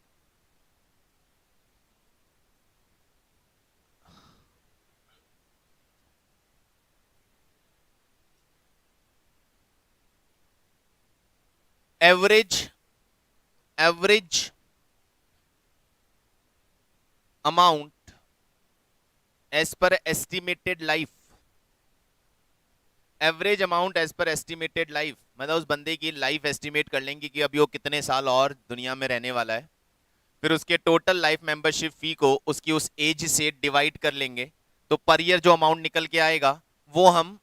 S1: average amount as per estimated life. Average amount as per estimated life मतलब उस बंदे की लाइफ एस्टिमेट कर लेंगे कि अभी वो कितने साल और दुनिया में रहने वाला है, फिर उसके टोटल लाइफ मेंबरशिप फी को उसकी उस एज से डिवाइड कर लेंगे, तो पर ईयर जो अमाउंट निकल के आएगा वो हम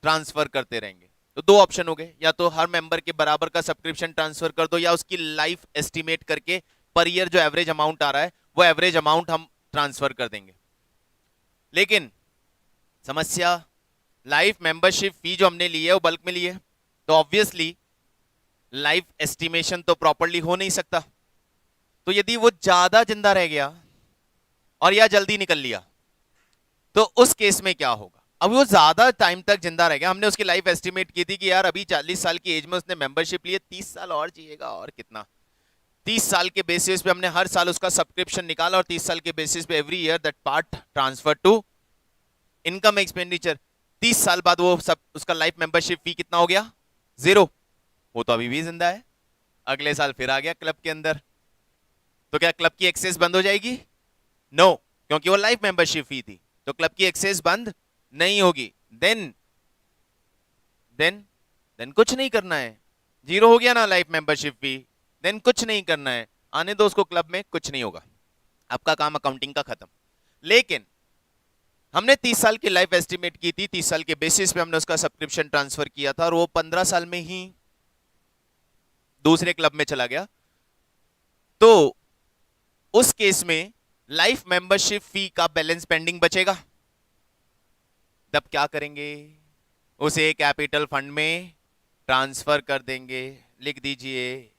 S1: ट्रांसफर करते रहेंगे। तो दो ऑप्शन हो गए, या तो हर मेंबर के बराबर का सब्सक्रिप्शन ट्रांसफर कर दो, या उसकी लाइफ एस्टिमेट करके पर ईयर जो एवरेज अमाउंट आ रहा है वो एवरेज अमाउंट हम ट्रांसफर कर देंगे। लेकिन समस्या, लाइफ मेंबरशिप फी जो हमने ली है वो बल्क में ली है, तो ऑब्वियसली लाइफ एस्टिमेशन तो प्रॉपरली हो नहीं सकता। तो यदि वो ज्यादा जिंदा रह गया और या जल्दी निकल लिया तो उस केस में क्या होगा। अब वो ज्यादा टाइम तक जिंदा रह गया, हमने उसकी लाइफ एस्टिमेट की थी कि यार अभी 40 साल की एज में उसने मेंबरशिप ली है, 30 साल और जिएगा, और कितना, 30 साल के बेसिस पे हमने हर साल उसका सब्सक्रिप्शन निकाला और 30 साल के बेसिस पे every year that part transfer to income expenditure. 30 साल बाद वो सब उसका लाइफ मेंबरशिप फी कितना हो गया, 0। वो तो अभी भी जिंदा है, अगले साल फिर आ गया क्लब के अंदर, तो क्या क्लब की एक्सेस बंद हो जाएगी? नो, क्योंकि वो लाइफ मेंबरशिप फी थी, तो क्लब की एक्सेस बंद नहीं होगी। देन देन देन कुछ नहीं करना है, 0 हो गया ना लाइफ मेंबरशिप फी, देन कुछ नहीं करना है, आने दो उसको क्लब में, कुछ नहीं होगा, आपका काम अकाउंटिंग का खत्म। लेकिन हमने 30 साल की लाइफ एस्टिमेट की थी, 30 साल के बेसिस पे हमने उसका सब्सक्रिप्शन ट्रांसफर किया था और वो 15 साल में ही दूसरे क्लब में चला गया, तो उस केस में लाइफ मेंबरशिप फी का बैलेंस पेंडिंग बचेगा। तब क्या करेंगे, उसे कैपिटल फंड में ट्रांसफर कर देंगे। लिख दीजिए,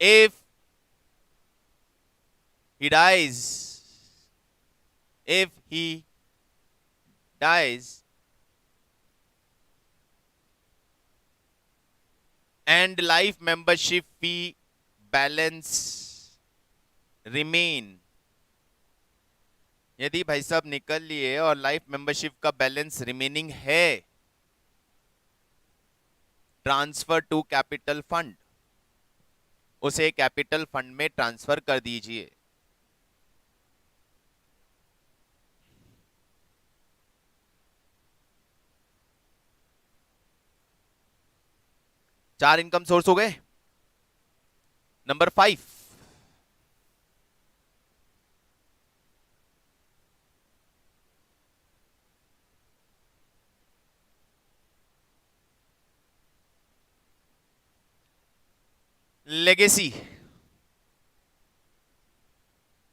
S1: if he dies, if he dies and life membership fee balance remain, यदि भाई साहब निकल लिए और लाइफ मेंबरशिप का बैलेंस रिमेनिंग है, ट्रांसफर टू कैपिटल फंड, उसे कैपिटल फंड में ट्रांसफर कर दीजिए। चार इनकम सोर्स हो गए। Number 5, legacy.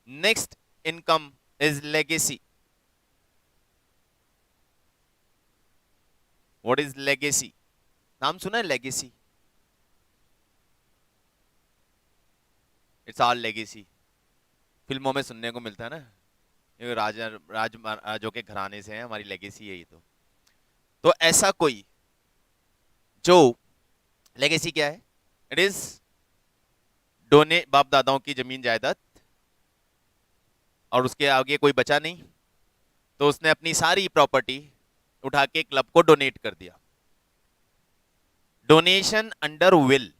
S1: Next income is legacy. What is legacy? नाम सुना है legacy? It's our legacy. फिल्मों में सुनने को मिलता है ना, ये राजों के घराने से है, हमारी लेगेसी है ये। तो ऐसा कोई जो, लेगेसी क्या है, इट इज डोने, बाप दादाओं की जमीन जायदाद, और उसके आगे कोई बचा नहीं, तो उसने अपनी सारी प्रॉपर्टी उठा के क्लब को डोनेट कर दिया। Donation under will,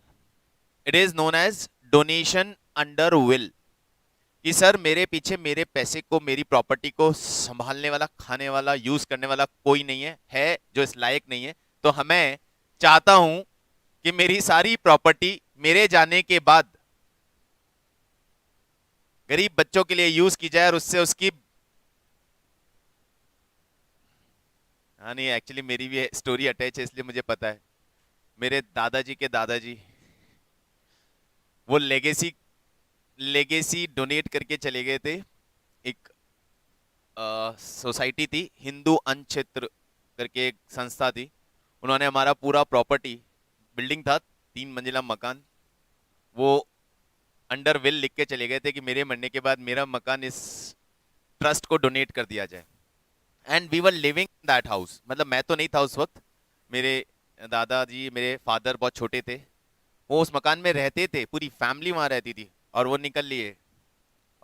S1: it is known as donation under will, कि सर मेरे पीछे मेरे पैसे को, मेरी प्रॉपर्टी को संभालने वाला, खाने वाला, यूज करने वाला कोई नहीं है जो इस लायक नहीं है, तो हमें चाहता हूं कि मेरी सारी प्रॉपर्टी मेरे जाने के बाद गरीब बच्चों के लिए यूज की जाए और उससे उसकी हाँ नहीं, एक्चुअली मेरी भी स्टोरी अटैच है इसलिए मुझे पता है। मेरे दादाजी के दादाजी वो लेगेसी लेगेसी डोनेट करके चले गए थे। एक सोसाइटी थी, हिंदू अनक्षेत्र करके एक संस्था थी। उन्होंने हमारा पूरा प्रॉपर्टी, बिल्डिंग था 3 मंजिला मकान, वो अंडर विल लिख के चले गए थे कि मेरे मरने के बाद मेरा मकान इस ट्रस्ट को डोनेट कर दिया जाए। And we were living in that house, मतलब मैं तो नहीं था उस वक्त, मेरे दादाजी, मेरे फादर बहुत छोटे थे। वो उस मकान में रहते थे, पूरी फैमिली वहां रहती थी, और वो निकल लिए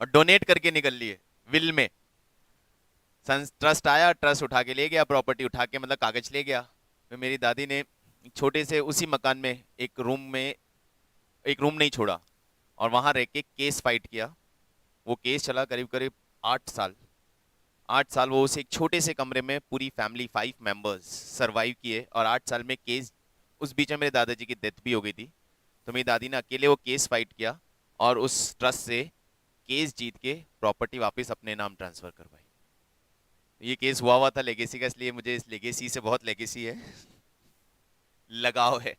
S1: और डोनेट करके निकल लिए विल में। ट्रस्ट आया, ट्रस्ट उठा के ले गया, प्रॉपर्टी उठा के मतलब कागज ले गया। फिर मेरी दादी ने छोटे से उसी मकान में एक रूम नहीं छोड़ा, और वहां रह के केस फाइट किया। वो केस चला करीब करीब 8 साल। 8 साल वो उस एक छोटे से कमरे में पूरी फैमिली 5 मेंबर्स सरवाइव किए, और 8 साल में केस, उस बीच में मेरे दादाजी की डेथ भी हो गई थी। तो मेरी दादी ने अकेले वो केस फाइट किया, और उस ट्रस्ट से केस जीत के प्रॉपर्टी वापस अपने नाम ट्रांसफर करवाई। ये केस हुआ था लेगेसी का, इसलिए मुझे इस लेगेसी से बहुत लेगेसी है, लगाव है।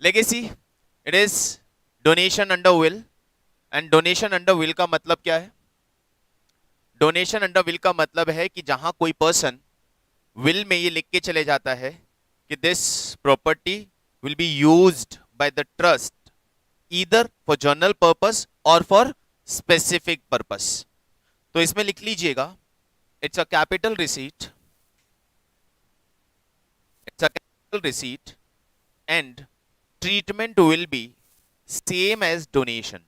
S1: Legacy, it is donation under will. And donation under will का मतलब क्या है? डोनेशन अंडर विल का मतलब है कि जहां कोई पर्सन विल में ये लिख के चले जाता है कि this property will be used by the trust either for general purpose और फॉर स्पेसिफिक पर्पस। तो इसमें लिख लीजिएगा, it's a capital receipt, it's a capital receipt and treatment will be same as donation.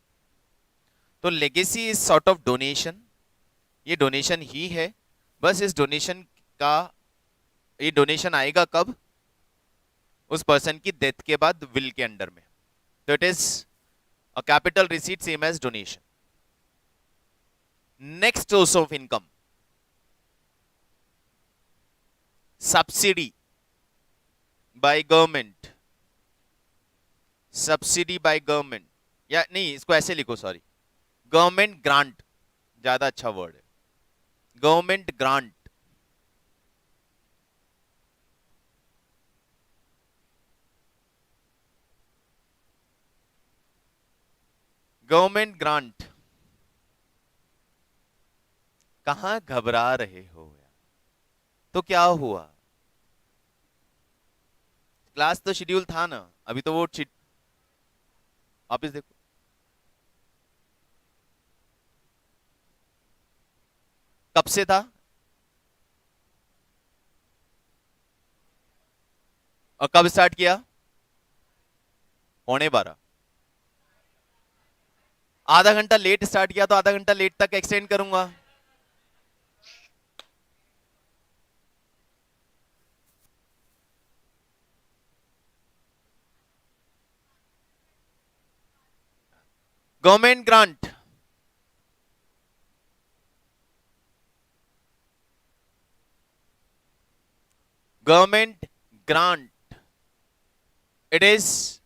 S1: तो legacy is sort of donation, ये donation ही है, बस इस डोनेशन का, ये डोनेशन आएगा कब? उस पर्सन की डेथ के बाद विल के अंडर में। तो it is a capital receipt same as donation. Next source of income, subsidy by government. Subsidy by government, या नहीं, इसको ऐसे लिखो, सॉरी, गवर्नमेंट ग्रांट ज्यादा अच्छा वर्ड है, गवर्नमेंट ग्रांट। Government grant. कहां घबरा रहे हो यार? तो क्या हुआ? क्लास तो शेड्यूल था ना, अभी तो वो वापिस देखो। कब से था और कब स्टार्ट किया? 11:15। आधा घंटा लेट स्टार्ट किया तो आधा घंटा लेट तक एक्सटेंड करूंगा। Government grant, government grant, it is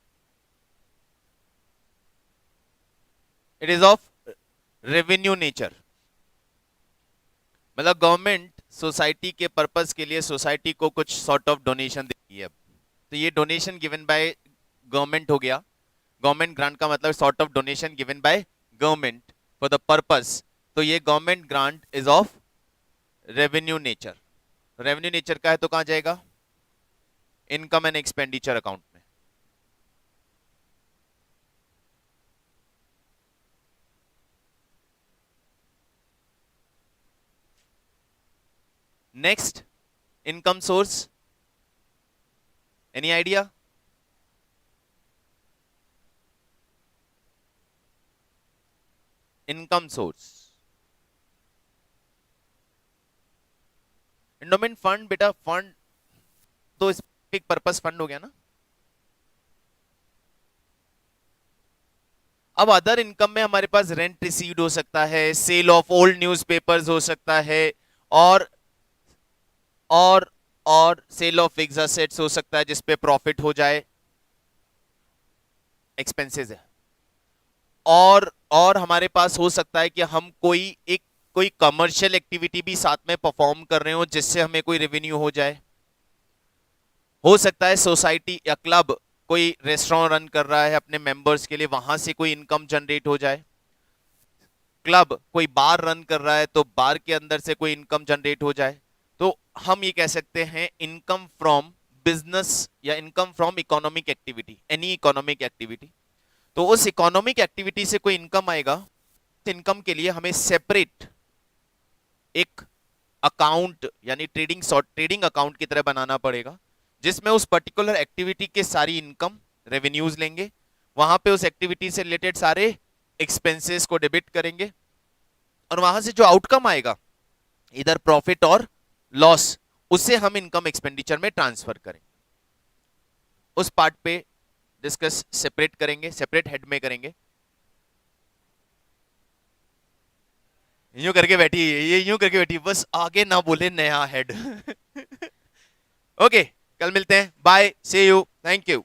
S1: of revenue nature. मतलब गवर्नमेंट सोसाइटी के पर्पस के लिए सोसाइटी को कुछ सॉर्ट ऑफ डोनेशन देती है। तो ये डोनेशन गिवन बाय गवर्नमेंट हो गया। गवर्नमेंट ग्रांट का मतलब sort of donation given by government for the purpose. तो ये government grant is of revenue nature. Revenue nature का है तो कहां जाएगा? इनकम एंड एक्सपेंडिचर अकाउंट में। Next, income source, any idea? Income source, endowment fund. बेटा फंड तो स्पेसिफिक पर्पस फंड हो गया ना। अब अदर इनकम में हमारे पास रेंट रिसीव्ड हो सकता है, सेल ऑफ ओल्ड न्यूज़पेपर्स हो सकता है, और और और सेल ऑफ फिक्स्ड एसेट्स हो सकता है जिसपे प्रॉफिट हो जाए, एक्सपेंसेस है। और हमारे पास हो सकता है कि हम कोई कमर्शियल एक्टिविटी भी साथ में परफॉर्म कर रहे हो जिससे हमें कोई रेवेन्यू हो जाए। हो सकता है सोसाइटी या क्लब कोई रेस्टोरेंट रन कर रहा है अपने मेंबर्स के लिए, वहां से कोई इनकम जनरेट हो जाए। क्लब कोई बार रन कर रहा है तो बार के अंदर से कोई इनकम जनरेट हो जाए। तो हम ये कह सकते हैं इनकम फ्रॉम बिजनेस या income from economic activity, any economic activity. तो उस इकोनॉमिक एक्टिविटी से कोई इनकम आएगा, इनकम के लिए हमें सेपरेट एक अकाउंट यानी ट्रेडिंग अकाउंट की तरह बनाना पड़ेगा, जिसमें उस पर्टिकुलर एक्टिविटी के सारी इनकम रेवेन्यूज लेंगे, वहां पे उस एक्टिविटी से रिलेटेड सारे एक्सपेंसेस को डेबिट करेंगे, और वहां से जो आउटकम आएगा इधर प्रॉफिट और लॉस, उसे हम इनकम एक्सपेंडिचर में ट्रांसफर करेंगे। उस पार्ट पे डिस्कस सेपरेट करेंगे, सेपरेट हेड में करेंगे। यूं करके बैठी, ये यूं करके बैठी, बस आगे ना बोले नया हेड। ओके, कल मिलते हैं, bye, see you, thank you.